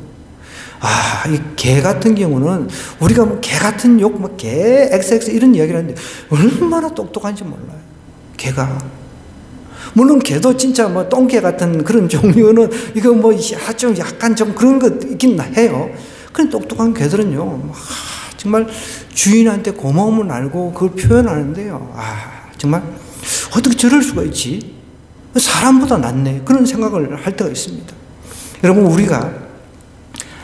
아, 이 개 같은 경우는 우리가 뭐 개 같은 욕, 뭐 개, XX 이런 이야기를 하는데 얼마나 똑똑한지 몰라요. 개가. 물론 개도 진짜 뭐 똥개 같은 그런 종류는 이거 뭐 좀 약간 좀 그런 거 있긴 해요. 그런 똑똑한 개들은요, 정말 주인한테 고마움을 알고 그걸 표현하는데요. 아, 정말 어떻게 저럴 수가 있지? 사람보다 낫네. 그런 생각을 할 때가 있습니다. 여러분, 우리가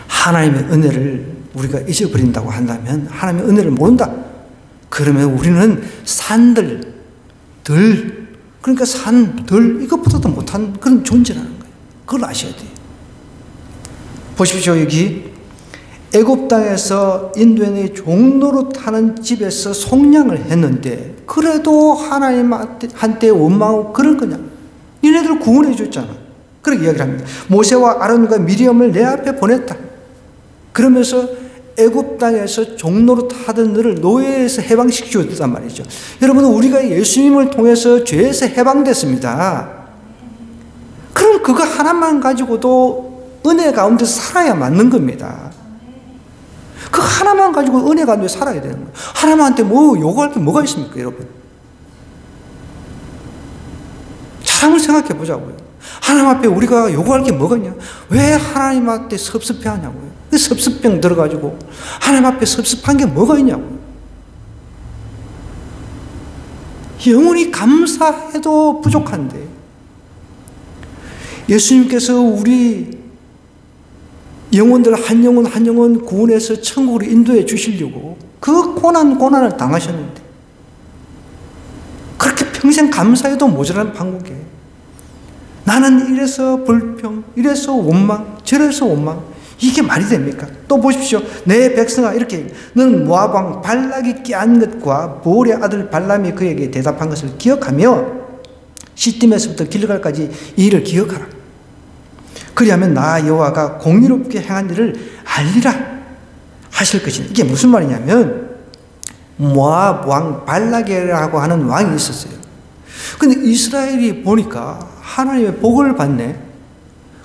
하나님의 은혜를 우리가 잊어버린다고 한다면, 하나님의 은혜를 모른다. 그러면 우리는 산들, 들, 그러니까 산, 들, 이것보다도 못한 그런 존재라는 거예요. 그걸 아셔야 돼요. 보십시오, 여기. 애굽 땅에서 인도인의 종로로 타는 집에서 속량을 했는데, 그래도 하나님한테 원망하고 그럴 거냐? 니네들 구원해 줬잖아. 그렇게 이야기를 합니다. 모세와 아론과 미리암을 내 앞에 보냈다. 그러면서 애굽 땅에서 종로로 타던 너를 노예에서 해방시켜 줬단 말이죠. 여러분, 우리가 예수님을 통해서 죄에서 해방됐습니다. 그럼 그거 하나만 가지고도 은혜 가운데 살아야 맞는 겁니다. 그 하나만 가지고 은혜 가운데 살아야 되는 거예요. 하나님한테 뭐 요구할 게 뭐가 있습니까, 여러분? 사람을 생각해 보자고요. 하나님 앞에 우리가 요구할 게 뭐가 있냐? 왜 하나님한테 섭섭해 하냐고요. 그 섭섭병 들어가지고 하나님 앞에 섭섭한 게 뭐가 있냐고요. 영원히 감사해도 부족한데, 예수님께서 우리 영혼들 한 영혼 한 영혼 구원해서 천국으로 인도해 주시려고 그 고난을 당하셨는데, 그렇게 평생 감사해도 모자란 판국에 나는 이래서 불평, 이래서 원망, 저래서 원망, 이게 말이 됩니까? 또 보십시오. 내 백성아, 이렇게 너는 모압 왕 발락이 꾀한 것과 보올의 아들 발람이 그에게 대답한 것을 기억하며 시딤에서부터 길갈까지 이 일을 기억하라. 그리하면 나 여호와가 공의롭게 행한 일을 알리라 하실 것이니, 이게 무슨 말이냐면 모압 왕 발락이라고 하는 왕이 있었어요. 근데 이스라엘이 보니까 하나님의 복을 받네.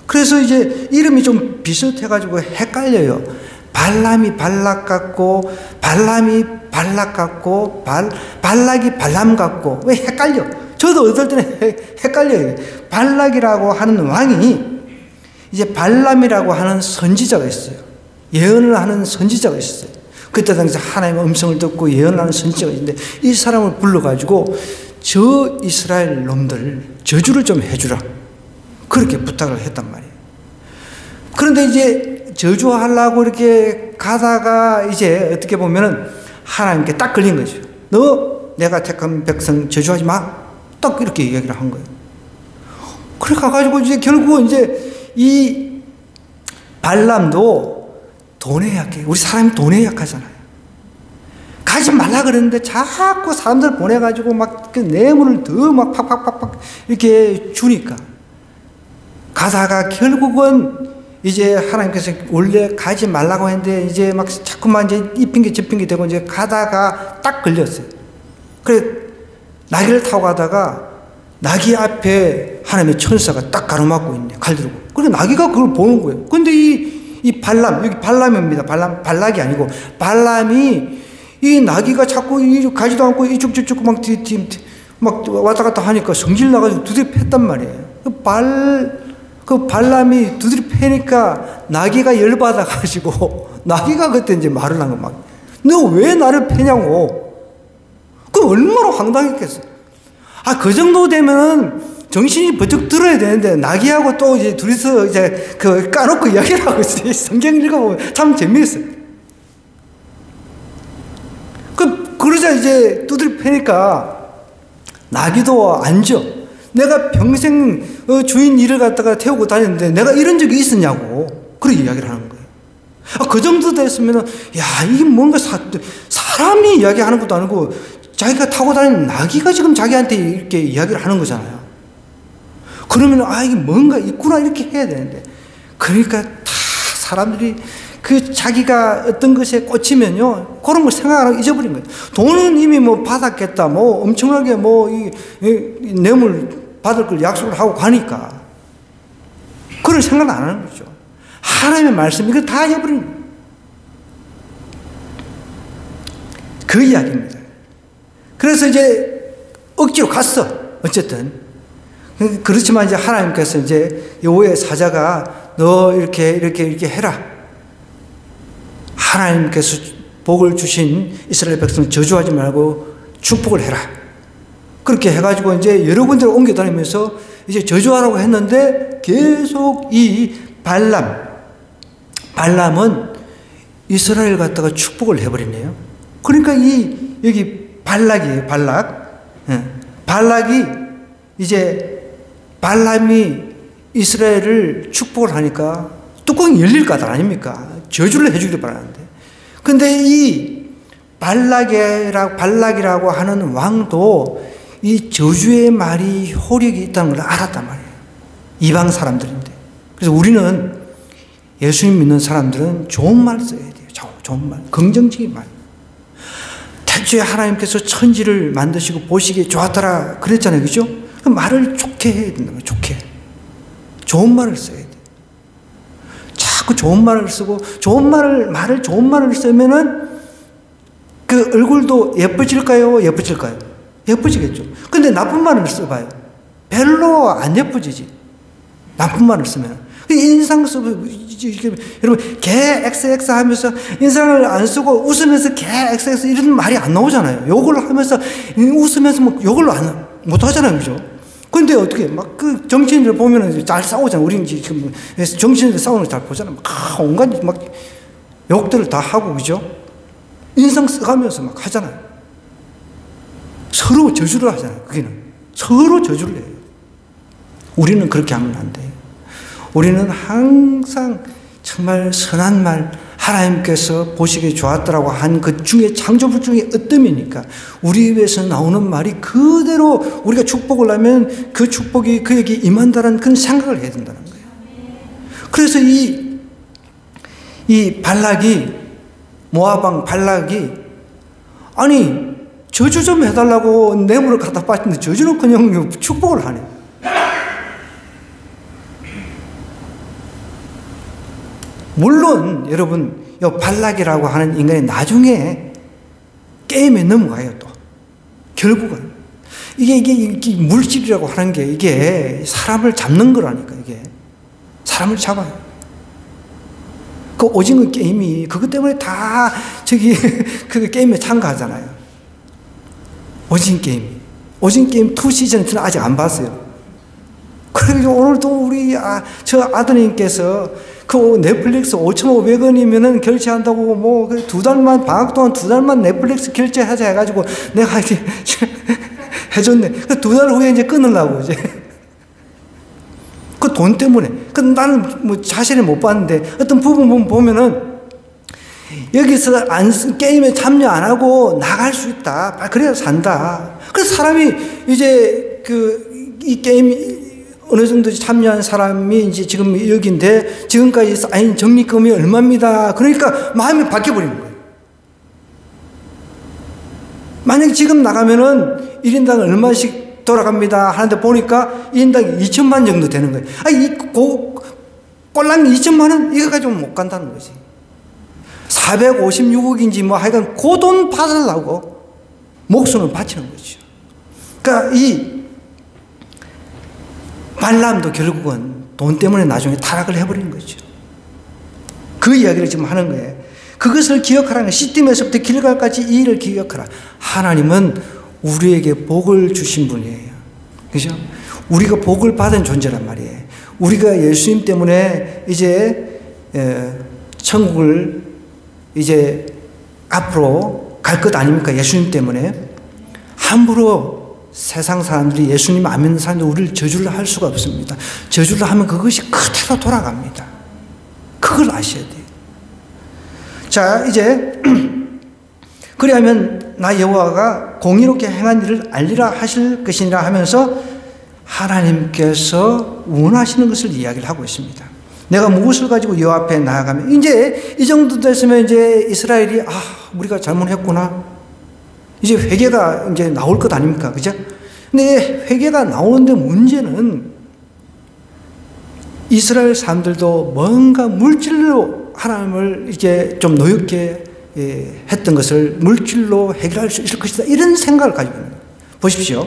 그래서 이제 이름이 좀 비슷해가지고 헷갈려요. 발람이 발락 같고, 발람이 발락 같고, 발락이 발람 같고. 왜 헷갈려? 저도 어떨 때는 헷갈려요. 발락이라고 하는 왕이 이제 발람이라고 하는 선지자가 있어요. 예언을 하는 선지자가 있어요. 그때 당시 하나님의 음성을 듣고 예언을 하는 선지자가 있는데, 이 사람을 불러가지고 저 이스라엘 놈들 저주를 좀 해주라, 그렇게 부탁을 했단 말이에요. 그런데 이제 저주하려고 이렇게 가다가 이제 어떻게 보면은 하나님께 딱 걸린 거죠. 너 내가 택한 백성 저주하지 마. 딱 이렇게 이야기를 한 거예요. 그래 가가지고 이제 결국은 이제 이 발람도 돈에 약해. 우리 사람이 돈에 약하잖아요. 가지 말라 그랬는데 자꾸 사람들 보내가지고 막 그 뇌물을 더 막 팍팍팍팍 이렇게 주니까 가다가 결국은 이제 하나님께서 원래 가지 말라고 했는데 이제 막 자꾸만 이제 이 핑계 저 핑계 되고 이제 가다가 딱 걸렸어요. 그래 나귀를 타고 가다가 나귀 앞에 하나님의 천사가 딱 가로막고 있네, 칼 들고. 그래 나귀가 그걸 보는 거예요. 근데 이 발람, 여기 발람입니다. 발락이 아니고 발람이 이 나귀가 자꾸 가지도 않고 이쪽 저쪽 막 왔다 갔다 하니까 성질 나가지고 두드려 팼단 말이에요. 그 발람이 두드려 패니까 나귀가 열받아가지고 나귀가 그때 이제 말을 한 거 막, 너 왜 나를 패냐고. 그 얼마나 황당했겠어. 아, 그 정도 되면은 정신이 번쩍 들어야 되는데 나귀하고 또 이제 둘이서 이제 그 까놓고 이야기를 하고 있어요. 성경 읽어보면 참 재미있어요. 그러자 이제 두드려 패니까 나귀도 앉아. 내가 평생 주인 일을 갖다가 태우고 다녔는데 내가 이런 적이 있었냐고. 그렇게 이야기를 하는 거예요. 그 정도 됐으면은, 야, 이게 뭔가 사람이 이야기하는 것도 아니고, 자기가 타고 다니는 나귀가 지금 자기한테 이렇게 이야기를 하는 거잖아요. 그러면, 이게 뭔가 있구나, 이렇게 해야 되는데. 그러니까 다 사람들이 그 자기가 어떤 것에 꽂히면요, 그런 걸 생각하고 잊어버린 거예요. 돈은 이미 뭐 받았겠다, 뭐 엄청나게 이 뇌물 받을 걸 약속을 하고 가니까. 그런 생각을 안 하는 거죠. 하나님의 말씀, 이거 다 잊어버린 거예요. 그 이야기입니다. 그래서 이제 억지로 갔어. 어쨌든. 그렇지만 이제 하나님께서 이제 여호와의 사자가 너 이렇게 해라. 하나님께서 복을 주신 이스라엘 백성 저주하지 말고 축복을 해라. 그렇게 해가지고 이제 여러 군데를 옮겨 다니면서 이제 저주하라고 했는데 계속 이 발람은 이스라엘 갖다가 축복을 해버리네요. 그러니까 여기 발락이에요, 발락. 발락이 이제 발람이 이스라엘을 축복을 하니까 뚜껑이 열릴 까닭 아닙니까? 저주를 해주길 바라는데. 근데 이 발락이라고 하는 왕도 이 저주의 말이 효력이 있다는 걸 알았단 말이에요. 이방 사람들인데. 그래서 우리는 예수님 믿는 사람들은 좋은 말 써야 돼요. 좋은 말. 긍정적인 말. 태초에 하나님께서 천지를 만드시고 보시기에 좋았더라 그랬잖아요. 그죠? 그 말을 좋게 해야 된다. 좋게. 좋은 말을 써야 돼요. 자꾸 좋은 말을 쓰고, 좋은 말을 쓰면은 그 얼굴도 예뻐질까요? 예뻐지겠죠. 근데 나쁜 말을 써봐요. 별로 안 예뻐지지. 나쁜 말을 쓰면. 인상 쓰고, 여러분, 개 XX 하면서 인상을 안 쓰고 웃으면서 개 XX 이런 말이 안 나오잖아요. 욕을 하면서 웃으면서 욕을 못 하잖아요. 그죠? 근데 어떻게, 그 정치인들 보면은 잘 싸우잖아요. 우리는 지금 정치인들 싸우는 거 잘 보잖아요. 온갖 욕들을 다 하고, 그죠? 인상 써가면서 하잖아요. 서로 저주를 하잖아요. 거기는. 서로 저주를 해요. 우리는 그렇게 하면 안 돼요. 우리는 항상 정말 선한 말, 하나님께서 보시기에 좋았더라고 한 그 중에 창조부 중에 어뜸이니까 우리 입에서 나오는 말이 그대로 우리가 축복을 하면 그 축복이 그에게 임한다는 그런 생각을 해야 된다는 거예요. 그래서 이 발락이, 모압 발락이, 아니 저주 좀 해달라고 뇌물을 갖다 바쳤는데 저주는 그냥 축복을 하네. 물론 여러분 이 발락이라고 하는 인간이 나중에 게임에 넘어가요. 또 결국은 이게 물질이라고 하는 게 이게 사람을 잡는 거라니까. 이게 사람을 잡아요. 그 오징어 게임이 그것 때문에 다 그 게임에 참가하잖아요. 오징어 게임 2 시즌 저는 아직 안 봤어요. 그래서 오늘도 우리 저 아드님께서 그 넷플릭스 5,500원이면은 결제한다고 뭐 두 달만, 방학 동안 2달만 넷플릭스 결제하자 해가지고 내가 이제 해줬네. 그 2달 후에 이제 끊으려고 이제. 그 돈 때문에. 그 나는 뭐 자세히 못 봤는데 어떤 부분 보면은 여기서 게임에 참여 안 하고 나갈 수 있다. 그래야 산다. 그래서 사람이 이제 이 게임 어느 정도 참여한 사람이 이제 지금 여기인데 지금까지 쌓인 적립금이 얼마입니다. 그러니까 마음이 바뀌어버리는 거예요. 만약에 지금 나가면은 1인당 얼마씩 돌아갑니다 하는데 보니까 1인당 2천만 정도 되는 거예요. 이 꼴랑 2천만 원 이거 가지고 못 간다는 거지. 456억인지 뭐 하여간 그 돈 받으려고 목숨을 바치는 거죠. 그러니까 이 발람도 결국은 돈 때문에 나중에 타락을 해버리는 거죠. 그 이야기를 지금 하는 거예요. 그것을 기억하라는 거예요. 시딤에서부터 길갈까지 이 일을 기억하라. 하나님은 우리에게 복을 주신 분이에요. 그죠? 우리가 복을 받은 존재란 말이에요. 우리가 예수님 때문에 이제 천국을 이제 앞으로 갈 것 아닙니까? 예수님 때문에. 함부로 세상 사람들이 예수님 안 믿는 사람들이 우리를 저주를 할 수가 없습니다. 저주를 하면 그것이 그대로 돌아갑니다. 그걸 아셔야 돼요. 자, 이제 그리하면 나 여호와가 공의롭게 행한 일을 알리라 하실 것이니라 하면서 하나님께서 원하시는 것을 이야기를 하고 있습니다. 내가 무엇을 가지고 여호와 앞에 나아가면, 이제 이 정도 됐으면 이제 이스라엘이 우리가 잘못했구나, 이제 회개가 이제 나올 것 아닙니까? 그죠? 근데 회개가 나오는데 문제는 이스라엘 사람들도 뭔가 물질로 하나님을 이제 좀 노엽게 했던 것을 물질로 해결할 수 있을 것이다, 이런 생각을 가지고 있는 거예요. 보십시오.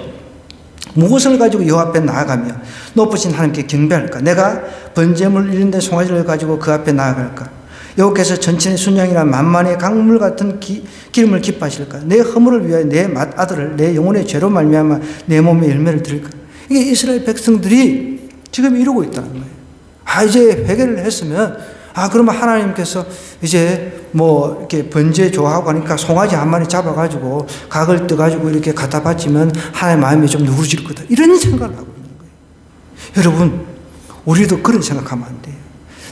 무엇을 가지고 여호와 앞에 나아가며 높으신 하나님께 경배할까? 내가 번제물 이른데 송아지를 가지고 그 앞에 나아갈까? 여호와께서 전천의 순양이나 만만의 강물 같은 기름을 기뻐하실까? 내 허물을 위하여 내 맏아들을 내 영혼의 죄로 말미암아 내 몸에 열매를 드릴까? 이게 이스라엘 백성들이 지금 이러고 있다는 거예요. 이제 회개를 했으면, 그러면 하나님께서 이제 뭐 이렇게 번제 좋아하고 하니까 송아지 한 마리 잡아가지고 각을 떠가지고 이렇게 갖다 바치면 하나님의 마음이 좀 누그러질 거다, 이런 생각을 하고 있는 거예요. 여러분, 우리도 그런 생각하면 안 돼요.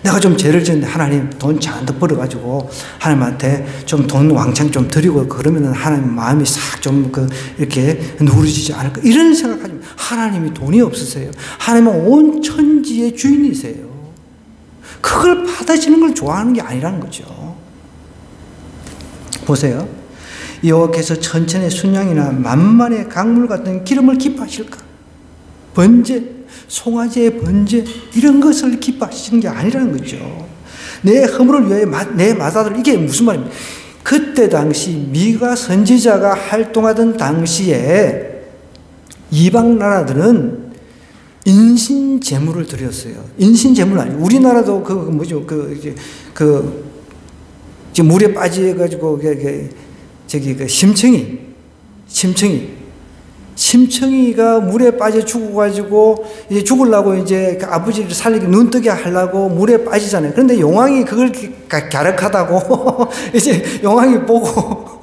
내가 좀 죄를 지었는데 하나님 돈 잔뜩 벌어가지고 하나님한테 좀 돈 왕창 좀 드리고 그러면은 하나님 마음이 싹 좀 이렇게 누그러지지 않을까, 이런 생각하지 마. 하나님이 돈이 없으세요. 하나님은 온 천지의 주인이세요. 그걸 받아지는 걸 좋아하는 게 아니라는 거죠. 보세요. 여호와께서 천천의 순양이나 만만의 강물 같은 기름을 기뻐하실까? 번제, 송아지의 번제, 이런 것을 기뻐하시는 게 아니라는 거죠. 내 허물을 위하여 내 맏아들, 이게 무슨 말입니까? 그때 당시 미가 선지자가 활동하던 당시에 이방 나라들은 인신 제물을 드렸어요. 인신 제물 아니에요. 우리나라도 지금 물에 빠져가지고 심청이가 물에 빠져 죽어가지고 이제 죽으려고 이제 그 아버지를 살리기 눈뜨게 하려고 물에 빠지잖아요. 그런데 용왕이 그걸 갸륵하다고 이제 용왕이 보고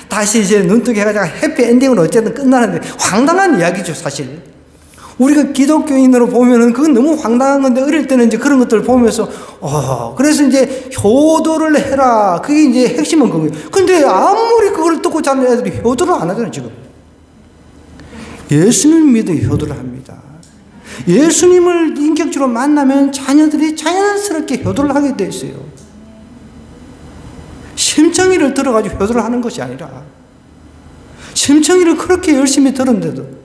다시 이제 눈뜨게 해가지고 해피 엔딩으로 어쨌든 끝나는데, 황당한 이야기죠, 사실. 우리가 기독교인으로 보면은 그건 너무 황당한 건데, 어릴 때는 이제 그런 것들을 보면서, 그래서 이제 효도를 해라, 그게 이제 핵심은 그거예요. 근데 아무리 그걸 듣고 자는 애들이 효도를 안 하잖아요, 지금. 예수님 믿어 효도를 합니다. 예수님을 인격적으로 만나면 자녀들이 자연스럽게 효도를 하게 돼 있어요. 심청이를 들어가지고 효도를 하는 것이 아니라, 심청이를 그렇게 열심히 들었는데도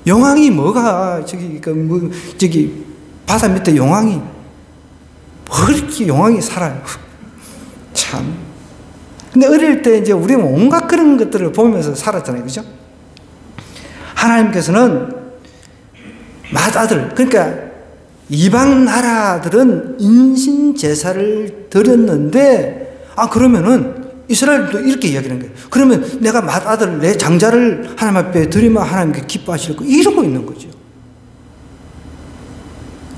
용왕이 뭐가 저기 바다 밑에 용왕이 뭐 이렇게 용왕이 살아요. 참. 근데 어릴 때 이제 우리는 온갖 그런 것들을 보면서 살았잖아요, 그죠? 하나님께서는 맏아들, 그러니까 이방 나라들은 인신 제사를 드렸는데, 그러면은 이스라엘도 이렇게 이야기하는 거예요. 그러면 내가 맏아들, 내 장자를 하나님 앞에 드리면 하나님께 기뻐하실 거, 이러고 있는 거죠.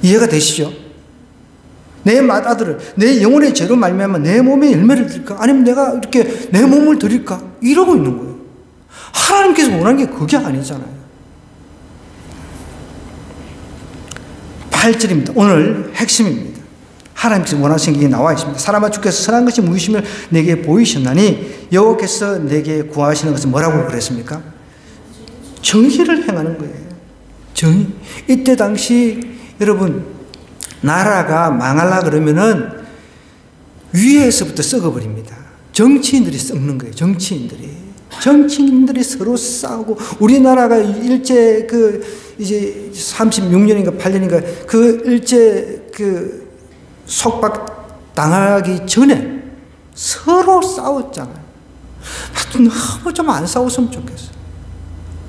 이해가 되시죠? 내 맏아들을 내 영혼의 죄로 말미암아 내 몸에 열매를 드릴까? 아니면 내가 이렇게 내 몸을 드릴까? 이러고 있는 거예요. 하나님께서 원하는 게 그게 아니잖아요. 8절입니다. 오늘 핵심입니다. 하나님께서 원하시는 게 나와 있습니다. 사람아, 주께서 선한 것이 무엇임을 내게 보이셨나니 여호와께서 내게 구하시는 것은 뭐라고 그랬습니까? 정의를 행하는 거예요. 정의. 이때 당시 여러분, 나라가 망하려 그러면은 위에서부터 썩어버립니다. 정치인들이 썩는 거예요. 정치인들이 서로 싸우고, 우리나라가 일제 이제 36년인가 8년인가 일제 속박 당하기 전에 서로 싸웠잖아요. 하여튼 너무 좀 안 싸웠으면 좋겠어요.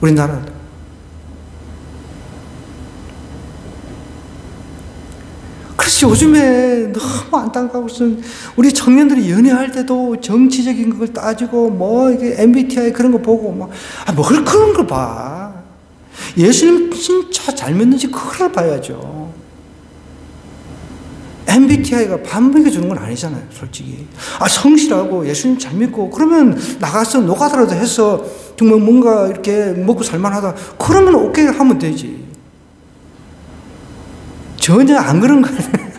우리나라도. 그래서 요즘에 너무 안타까워. 우리 청년들이 연애할 때도 정치적인 걸 따지고 이게 MBTI 그런 거 보고 뭘 그런 걸 봐. 예수님 진짜 잘 믿는지 그걸 봐야죠. MBTI가 밥 먹여주는 건 아니잖아요, 솔직히. 성실하고 예수님 잘 믿고, 그러면 나가서 노가다라도 해서 정말 뭔가 이렇게 먹고 살만하다, 그러면 오케이 하면 되지. 전혀 안 그런 거 아니에요.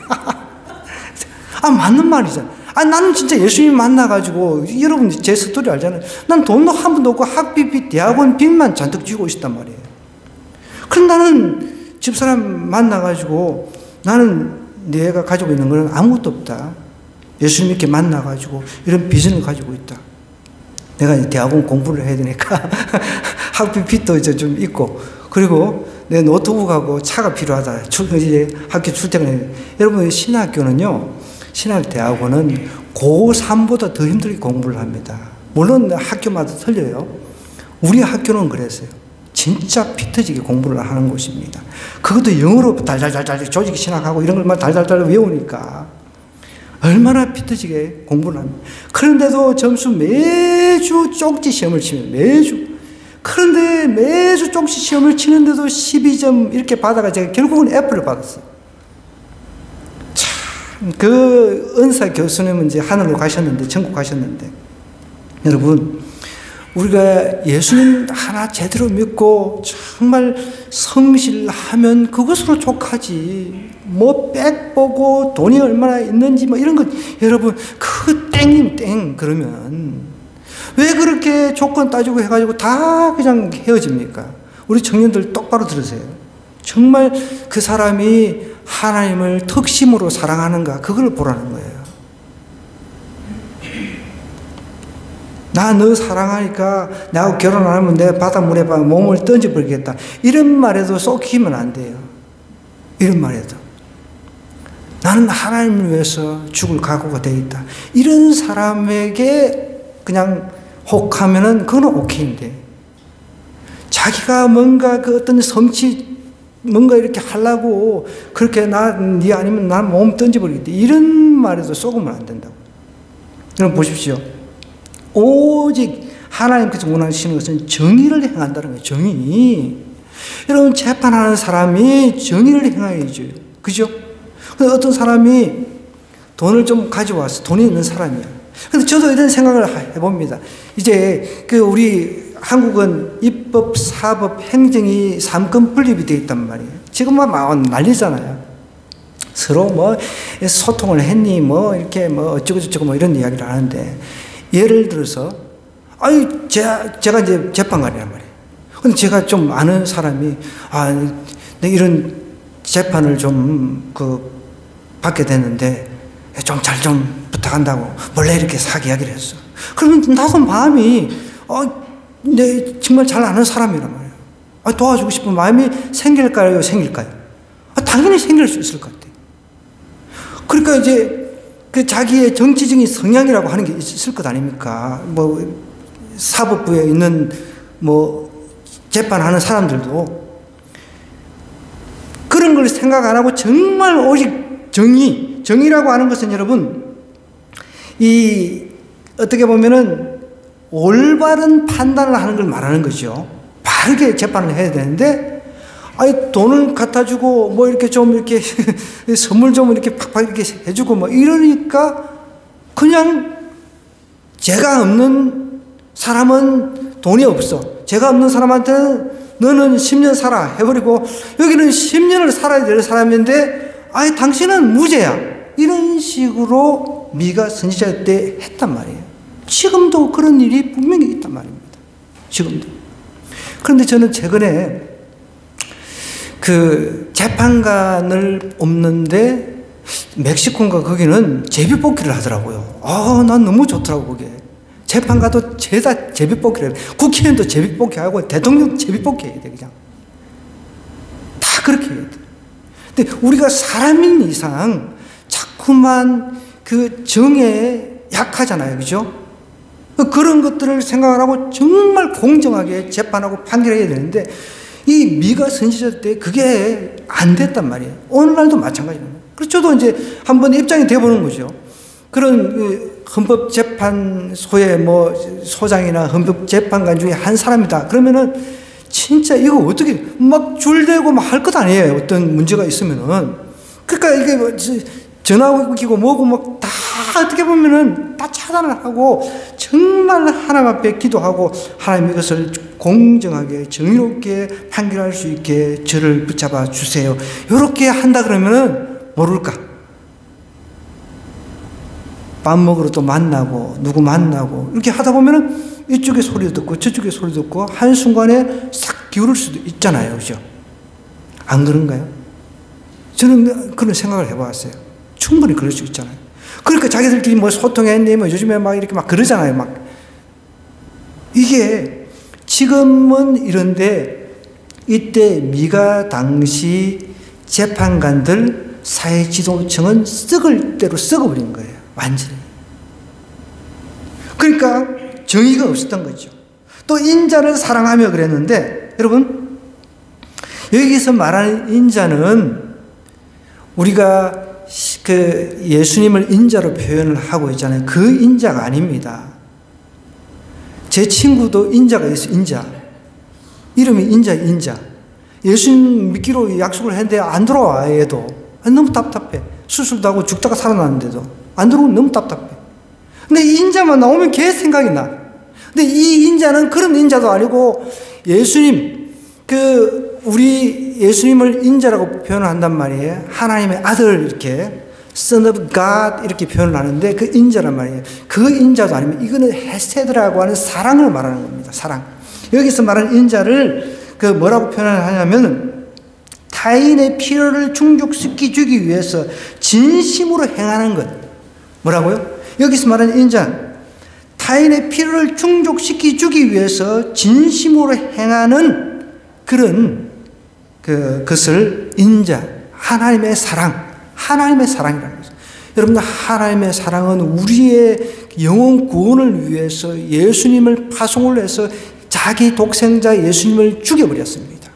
맞는 말이잖아. 나는 진짜 예수님 만나가지고, 여러분 제 스토리 알잖아요. 난 돈도 한 번도 없고 학비비, 대학원 빚만 잔뜩 쥐고 있었단 말이에요. 그럼 나는 집사람 만나가지고, 나는 내가 가지고 있는 거는 아무것도 없다. 예수님 이렇게 만나가지고 이런 비전을 가지고 있다. 내가 대학원 공부를 해야 되니까 학비 빚도 이제 좀 있고, 그리고 내 노트북하고 차가 필요하다. 이제 학교 출퇴근해. 여러분, 신학교는요, 신학대학원은 고3보다 더 힘들게 공부를 합니다. 물론 학교마다 틀려요. 우리 학교는 그랬어요. 진짜 피 터지게 공부를 하는 곳입니다. 그것도 영어로 달달달달 조직 신학하고 이런 걸만 달달달 외우니까 얼마나 피 터지게 공부를 합니다. 그런데도 점수 매주 쪽지 시험을 치면 매주. 그런데 매주 쪽지 시험을 치는데도 12점 이렇게 받아가 제가 결국은 F를 받았어요. 참, 그 은사 교수님은 이제 하늘로 가셨는데, 천국 가셨는데, 여러분, 우리가 예수님 하나 제대로 믿고 정말 성실하면 그것으로 족하지. 뭐 빽보고 돈이 얼마나 있는지 뭐 이런 것, 여러분, 그 땡이면 땡 그러면 왜 그렇게 조건 따지고 해가지고 다 그냥 헤어집니까? 우리 청년들 똑바로 들으세요. 정말 그 사람이 하나님을 특심으로 사랑하는가, 그걸 보라는 거예요. 나 너 사랑하니까 나하고 결혼 안 하면 내가 바닷물에 몸을 던져버리겠다. 이런 말에도 쏙히면 안 돼요. 이런 말에도. 나는 하나님을 위해서 죽을 각오가 되어 있다. 이런 사람에게 그냥 혹하면은 그건 오케이인데, 자기가 뭔가 그 어떤 성취 뭔가 이렇게 하려고 그렇게 네 아니면 난 몸 던져버리겠다. 이런 말에도 쏘으면 안 된다고. 여러분 보십시오. 오직 하나님께서 원하시는 것은 정의를 행한다는 거예요. 정의. 여러분, 재판하는 사람이 정의를 행해야죠. 그죠? 근데 어떤 사람이 돈을 좀 가져와서 돈이 있는 사람이야. 근데 저도 이런 생각을 해봅니다. 이제 우리 한국은 입법, 사법, 행정이 3권 분립이 되어 있단 말이에요. 지금은 막 난리잖아요. 서로 뭐 소통을 했니, 뭐 이렇게 뭐 어쩌고저쩌고 뭐 이런 이야기를 하는데, 예를 들어서, 제가 이제 재판관이란 말이에요. 근데 제가 좀 아는 사람이, 내가 이런 재판을 좀 받게 됐는데, 좀 잘 좀 부탁한다고 원래 이렇게 사기 이야기를 했어. 그러면 나도 마음이, 내 정말 잘 아는 사람이란 말이에요. 도와주고 싶은 마음이 생길까요? 생길까요? 당연히 생길 수 있을 것 같아요. 그러니까 이제 그 자기의 정치적인 성향이라고 하는 게 있을 것 아닙니까? 뭐 사법부에 있는 뭐 재판하는 사람들도 그런 걸 생각 안 하고 정말 오직 정의라고 하는 것은 여러분, 어떻게 보면은 올바른 판단을 하는 걸 말하는 거죠. 바르게 재판을 해야 되는데, 돈을 갖다 주고, 뭐 이렇게 좀 이렇게 선물 좀 이렇게 팍팍 이렇게 해주고 뭐 이러니까 그냥 제가 없는 사람은 돈이 없어. 제가 없는 사람한테는 너는 10년 살아 해버리고, 여기는 10년을 살아야 될 사람인데, 당신은 무죄야. 이런 식으로 미가 선지자 때 했단 말이에요. 지금도 그런 일이 분명히 있단 말입니다. 지금도. 그런데 저는 최근에 재판관을 없는데 멕시코인가 거기는 제비뽑기를 하더라고요. 난 너무 좋더라고, 그게. 재판관도 죄다 제비뽑기를 해요. 국회의원도 제비뽑기 하고 대통령 제비뽑기 해야 돼, 그냥. 다 그렇게 해야 돼. 근데 우리가 사람인 이상 자꾸만 그 정에 약하잖아요, 그죠? 그런 것들을 생각하고 정말 공정하게 재판하고 판결해야 되는데, 이 미가 선지자 때 그게 안 됐단 말이에요. 오늘날도 마찬가지입니다. 그래서 저도 이제 한번 입장이 돼보는 거죠. 그런 헌법재판소의 뭐 소장이나 헌법재판관 중에 한 사람이다. 그러면은 진짜 이거 어떻게 막 줄대고 막 할 것 아니에요. 어떤 문제가 있으면은. 그러니까 이게 뭐 전화 웃기고 뭐고 막 다 어떻게 보면은 다 차단을 하고 정말 하나님 앞에 기도하고, 하나님 이것을 공정하게 정의롭게 판결할 수 있게 저를 붙잡아 주세요. 이렇게 한다 그러면은 모를까? 밥 먹으러 또 만나고 누구 만나고 이렇게 하다 보면은 이쪽에 소리 듣고 저쪽에 소리 듣고 한순간에 싹 기울을 수도 있잖아요. 그죠? 안 그런가요? 저는 그런 생각을 해봤어요. 충분히 그럴 수 있잖아요. 그러니까 자기들끼리 뭐 소통했니 뭐 요즘에 막 이렇게 막 그러잖아요. 막 이게 지금은 이런데 이때 미가 당시 재판관들 사회 지도층은 썩을 대로 썩어버린 거예요. 완전히. 그러니까 정의가 없었던 거죠. 또 인자를 사랑하며 그랬는데 여러분 여기서 말하는 인자는 우리가 그 예수님을 인자로 표현을 하고 있잖아요. 그 인자가 아닙니다. 제 친구도 인자가 있어요. 인자. 이름이 인자. 예수님 믿기로 약속을 했는데 안 들어와 얘도. 너무 답답해. 수술도 하고 죽다가 살아났는데도 안 들어오면 너무 답답해. 근데 이 인자만 나오면 걔 생각이 나. 근데 이 인자는 그런 인자도 아니고 예수님 우리 예수님을 인자라고 표현을 한단 말이에요. 하나님의 아들 이렇게 Son of God 이렇게 표현을 하는데 그 인자란 말이에요. 그 인자도 아니면 이거는 헤세드라고 하는 사랑을 말하는 겁니다. 사랑. 여기서 말하는 인자를 뭐라고 표현을 하냐면 타인의 필요를 충족시키기 위해서 진심으로 행하는 것. 뭐라고요? 여기서 말하는 인자 타인의 필요를 충족시키기 위해서 진심으로 행하는 그런 그것을 인자, 하나님의 사랑이라는 거죠. 여러분, 하나님의 사랑은 우리의 영혼 구원을 위해서 예수님을 파송을 해서 자기 독생자 예수님을 죽여버렸습니다.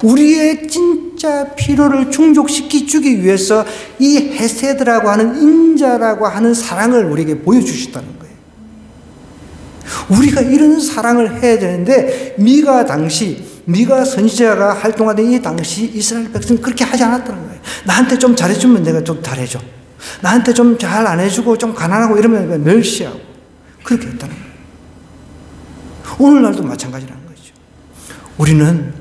우리의 진짜 필요를 충족시키기 위해서 이 헤세드라고 하는 인자라고 하는 사랑을 우리에게 보여주셨다는 거예요. 우리가 이런 사랑을 해야 되는데 미가 선지자가 활동하던 이 당시 이스라엘 백성은 그렇게 하지 않았다는 거예요. 나한테 좀 잘해주면 내가 좀 잘해줘. 나한테 좀 잘 안 해주고 좀 가난하고 이러면 멸시하고 그렇게 했다는 거예요. 오늘날도 마찬가지라는 거죠. 우리는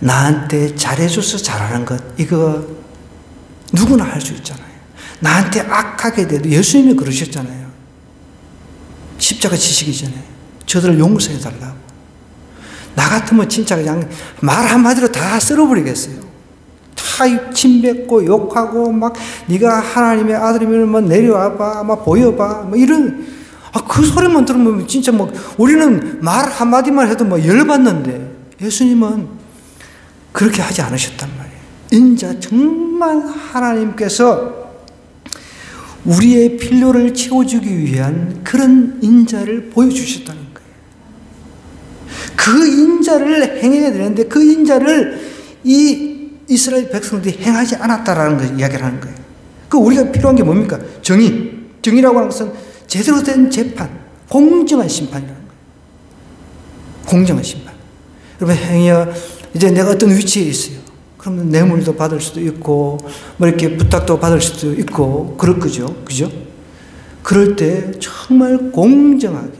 나한테 잘해줘서 잘하는 것 이거 누구나 할 수 있잖아요. 나한테 악하게 돼도 예수님이 그러셨잖아요. 십자가 지시기 전에 저들을 용서해달라고. 나 같으면 진짜 그냥 말 한마디로 다 썰어버리겠어요. 다 침뱉고 욕하고 막 네가 하나님의 아들이면 뭐 내려와봐, 막 보여봐, 뭐 이런 그 소리만 들으면 진짜 뭐 우리는 말 한마디만 해도 뭐 열받는데 예수님은 그렇게 하지 않으셨단 말이에요. 인자 정말 하나님께서 우리의 필요를 채워주기 위한 그런 인자를 보여주셨다는 거예요. 그 인자를 행해야 되는데 그 인자를 이 이스라엘 백성들이 행하지 않았다라는 걸 이야기를 하는 거예요. 우리가 필요한 게 뭡니까? 정의라고 하는 것은 제대로 된 재판, 공정한 심판이라는 거예요. 공정한 심판. 여러분, 행여 이제 내가 어떤 위치에 있어요. 그러면 뇌물도 받을 수도 있고, 뭐 이렇게 부탁도 받을 수도 있고, 그럴 거죠. 그죠? 그럴 때 정말 공정하게.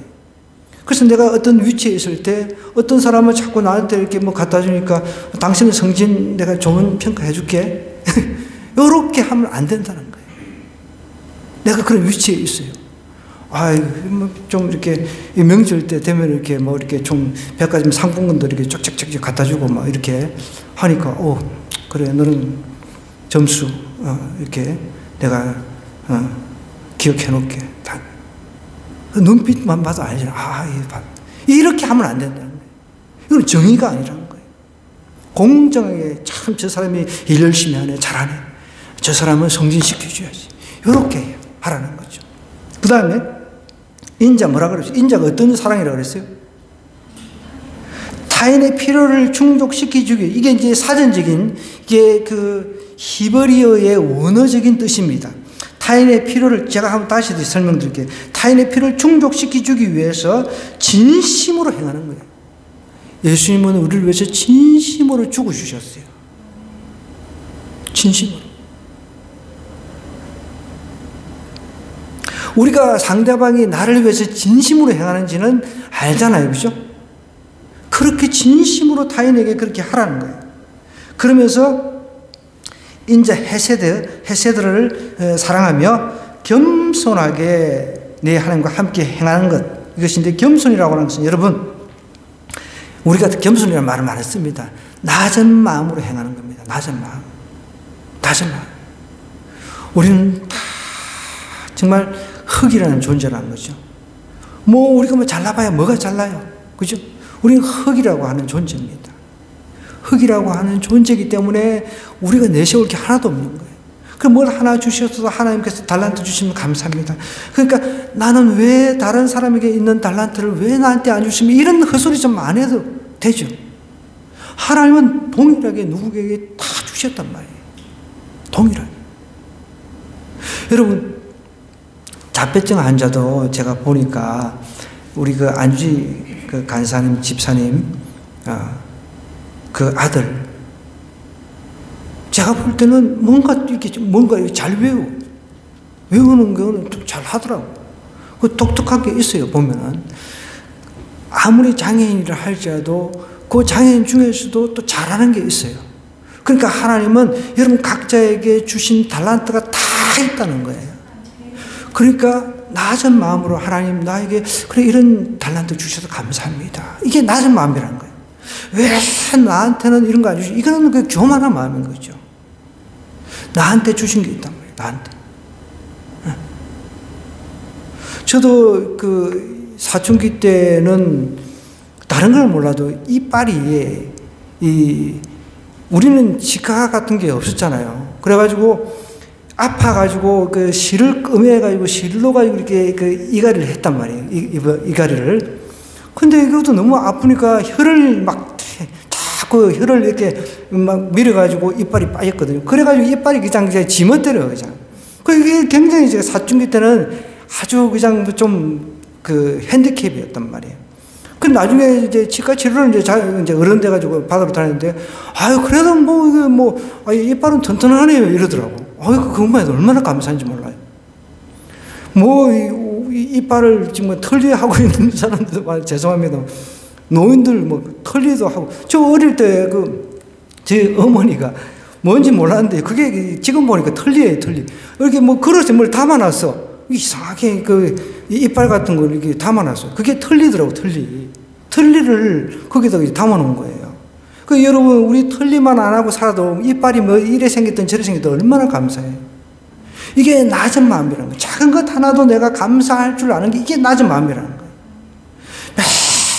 그래서 내가 어떤 위치에 있을 때 어떤 사람은 자꾸 나한테 이렇게 뭐 갖다 주니까 당신은 성진 내가 좋은 평가해 줄게. 이렇게 하면 안 된다는 거예요. 내가 그런 위치에 있어요. 좀 이렇게 명절 때 되면 이렇게 뭐 이렇게 좀 백화점 상품권들 이렇게 쫙쫙쫙 갖다 주고 막 이렇게 하니까 그래 너는 점수 이렇게 내가 기억해 놓을게. 눈빛만 봐도 알잖아. 이렇게 하면 안 된다는 거예요. 이건 정의가 아니라는 거예요. 공정하게 참 저 사람이 일 열심히 하네, 잘하네. 저 사람은 성진시켜줘야지. 이렇게 하라는 거죠. 그 다음에 인자 뭐라 그랬어요? 인자가 어떤 사랑이라고 그랬어요? 타인의 필요를 충족시켜주기. 이게 이제 사전적인 이게 히브리어의 원어적인 뜻입니다. 타인의 필요를 제가 한번 다시 설명드릴게요. 타인의 필요를 충족시켜주기 위해서 진심으로 행하는 거예요. 예수님은 우리를 위해서 진심으로 죽어주셨어요. 진심으로. 우리가 상대방이 나를 위해서 진심으로 행하는지는 알잖아요. 그죠? 그렇게 진심으로 타인에게 그렇게 하라는 거예요. 그러면서 인자 헤세드를 사랑하며 겸손하게 내 하나님과 함께 행하는 것, 이것인데 겸손이라고 하는 것은 여러분, 우리가 겸손이라는 말을 많이 씁니다. 낮은 마음으로 행하는 겁니다. 낮은 마음. 낮은 마음. 우리는 다 정말 흙이라는 존재라는 거죠. 우리가 잘나봐야 뭐가 잘나요? 그죠? 우리는 흙이라고 하는 존재입니다. 흙이라고 하는 존재이기 때문에 우리가 내세울 게 하나도 없는 거예요. 그럼 뭘 하나 주셨어도 하나님께서 달란트 주시면 감사합니다. 그러니까 나는 왜 다른 사람에게 있는 달란트를 왜 나한테 안 주시면, 이런 헛소리 좀 안 해도 되죠. 하나님은 동일하게 누구에게 다 주셨단 말이에요. 동일하게. 여러분, 자폐증 환자도 제가 보니까 우리 그 안주희 그 간사님, 집사님, 그 아들, 제가 볼 때는 뭔가 잘 외우는 거는 좀 잘 하더라고. 그 독특한 게 있어요, 보면은. 아무리 장애인이라 할지라도 그 장애인 중에서도 또 잘하는 게 있어요. 그러니까 하나님은 여러분 각자에게 주신 달란트가 다 있다는 거예요. 그러니까 낮은 마음으로 하나님 나에게 그래 이런 달란트 주셔서 감사합니다. 이게 낮은 마음이라는 거예요. 왜 나한테는 이런 거 안 주시? 이거는 그 교만한 마음인 거죠. 나한테 주신 게 있단 말이에요. 나한테. 저도 그 사춘기 때는 다른 걸 몰라도 이빨이 우리는 치과 같은 게 없었잖아요. 그래가지고 아파가지고 그 실을 끄매가지고 실로 가지고 이렇게 그 이갈이를 했단 말이에요. 이갈이를. 근데 이것도 너무 아프니까 혀를 막 자꾸 혀를 이렇게 막 밀어가지고 이빨이 빠졌거든요. 그래가지고 이빨이 그냥 지멋대로 그냥. 그게 굉장히 제가 사춘기 때는 아주 그냥 좀 그 핸디캡이었단 말이에요. 그 나중에 이제 치과 치료를 이제 어른 돼가지고 받으러 다녔는데, 아유, 그래도 이빨은 튼튼하네요. 이러더라고. 아유, 그것만 해도 얼마나 감사한지 몰라요. 이빨을 지금 털리하고 있는 사람들도 많이 죄송합니다. 노인들 털리도 하고. 저 어릴 때 제 어머니가 뭔지 몰랐는데, 그게 지금 보니까 털리예요, 털리. 이렇게 그릇에 뭘 담아놨어. 이상하게 이빨 같은 걸 이렇게 담아놨어요. 그게 털리더라고, 털리. 털리를 거기다가 담아놓은 거예요. 여러분, 우리 털리만 안 하고 살아도 이빨이 이래 생겼든 저래 생겼든 얼마나 감사해요. 이게 낮은 마음이라는 거예요. 작은 것 하나도 내가 감사할 줄 아는 게 이게 낮은 마음이라는 거예요.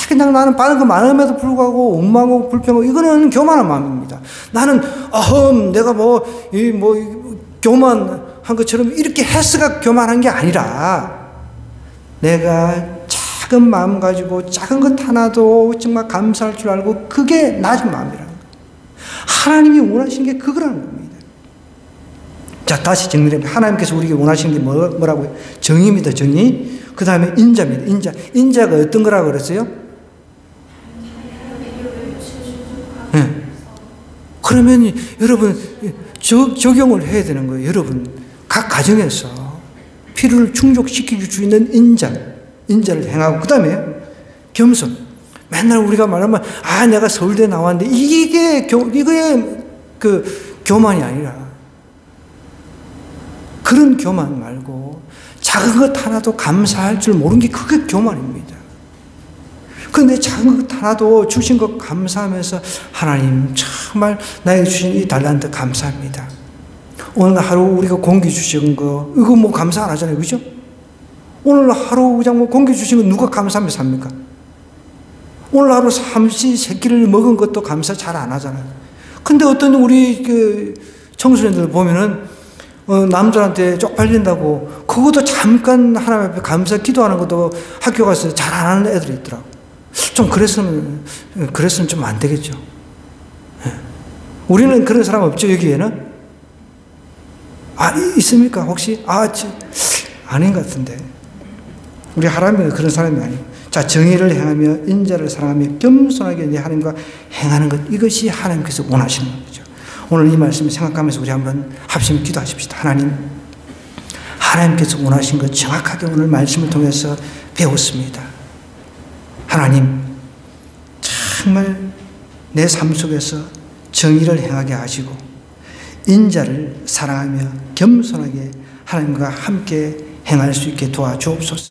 그냥 나는 받은 거 많음에도 불구하고 원망하고 불평하고, 이거는 교만한 마음입니다. 나는 내가 교만한 것처럼 이렇게 해서가 교만한 게 아니라, 내가 작은 마음 가지고 작은 것 하나도 정말 감사할 줄 알고, 그게 낮은 마음이라는 거예요. 하나님이 원하시는 게 그거라는 겁니다. 자, 다시 정리해보면, 하나님께서 우리에게 원하시는 게 뭐라고요? 정의입니다, 정의. 그 다음에 인자입니다, 인자가 어떤 거라고 그랬어요? 네. 그러면 여러분, 적용을 해야 되는 거예요. 여러분, 각 가정에서 필요를 충족시킬 수 있는 인자를 행하고, 그 다음에 겸손. 맨날 우리가 말하면, 내가 서울대 나왔는데, 이거의 교만이 아니라, 그런 교만 말고, 작은 것 하나도 감사할 줄 모르는 게 그게 교만입니다. 그런데 작은 것 하나도 주신 것 감사하면서, 하나님 정말 나에게 주신 이 달란트 감사합니다. 오늘 하루 우리가 공기 주신 거, 이거 감사 안 하잖아요. 그죠? 오늘 하루 그냥 공기 주신 거 누가 감사하면서 삽니까? 오늘 하루 삼시 세끼를 먹은 것도 감사 잘 안 하잖아요. 근데 어떤 우리 청소년들 보면은, 남들한테 쪽팔린다고, 그것도 잠깐 하나님 앞에 감사 기도하는 것도 학교 가서 잘 안 하는 애들이 있더라고. 좀 그랬으면 좀 안 되겠죠. 우리는 그런 사람 없죠, 여기에는? 있습니까, 혹시? 아닌 것 같은데. 우리 하나님은 그런 사람이 아니에요. 자, 정의를 행하며 인자를 사랑하며 겸손하게 내 하나님과 행하는 것, 이것이 하나님께서 원하시는 거죠. 오늘 이 말씀을 생각하면서 우리 한번 합심해 기도하십시다. 하나님께서 원하신 것 정확하게 오늘 말씀을 통해서 배웠습니다. 하나님, 정말 내 삶 속에서 정의를 행하게 하시고 인자를 사랑하며 겸손하게 하나님과 함께 행할 수 있게 도와주옵소서.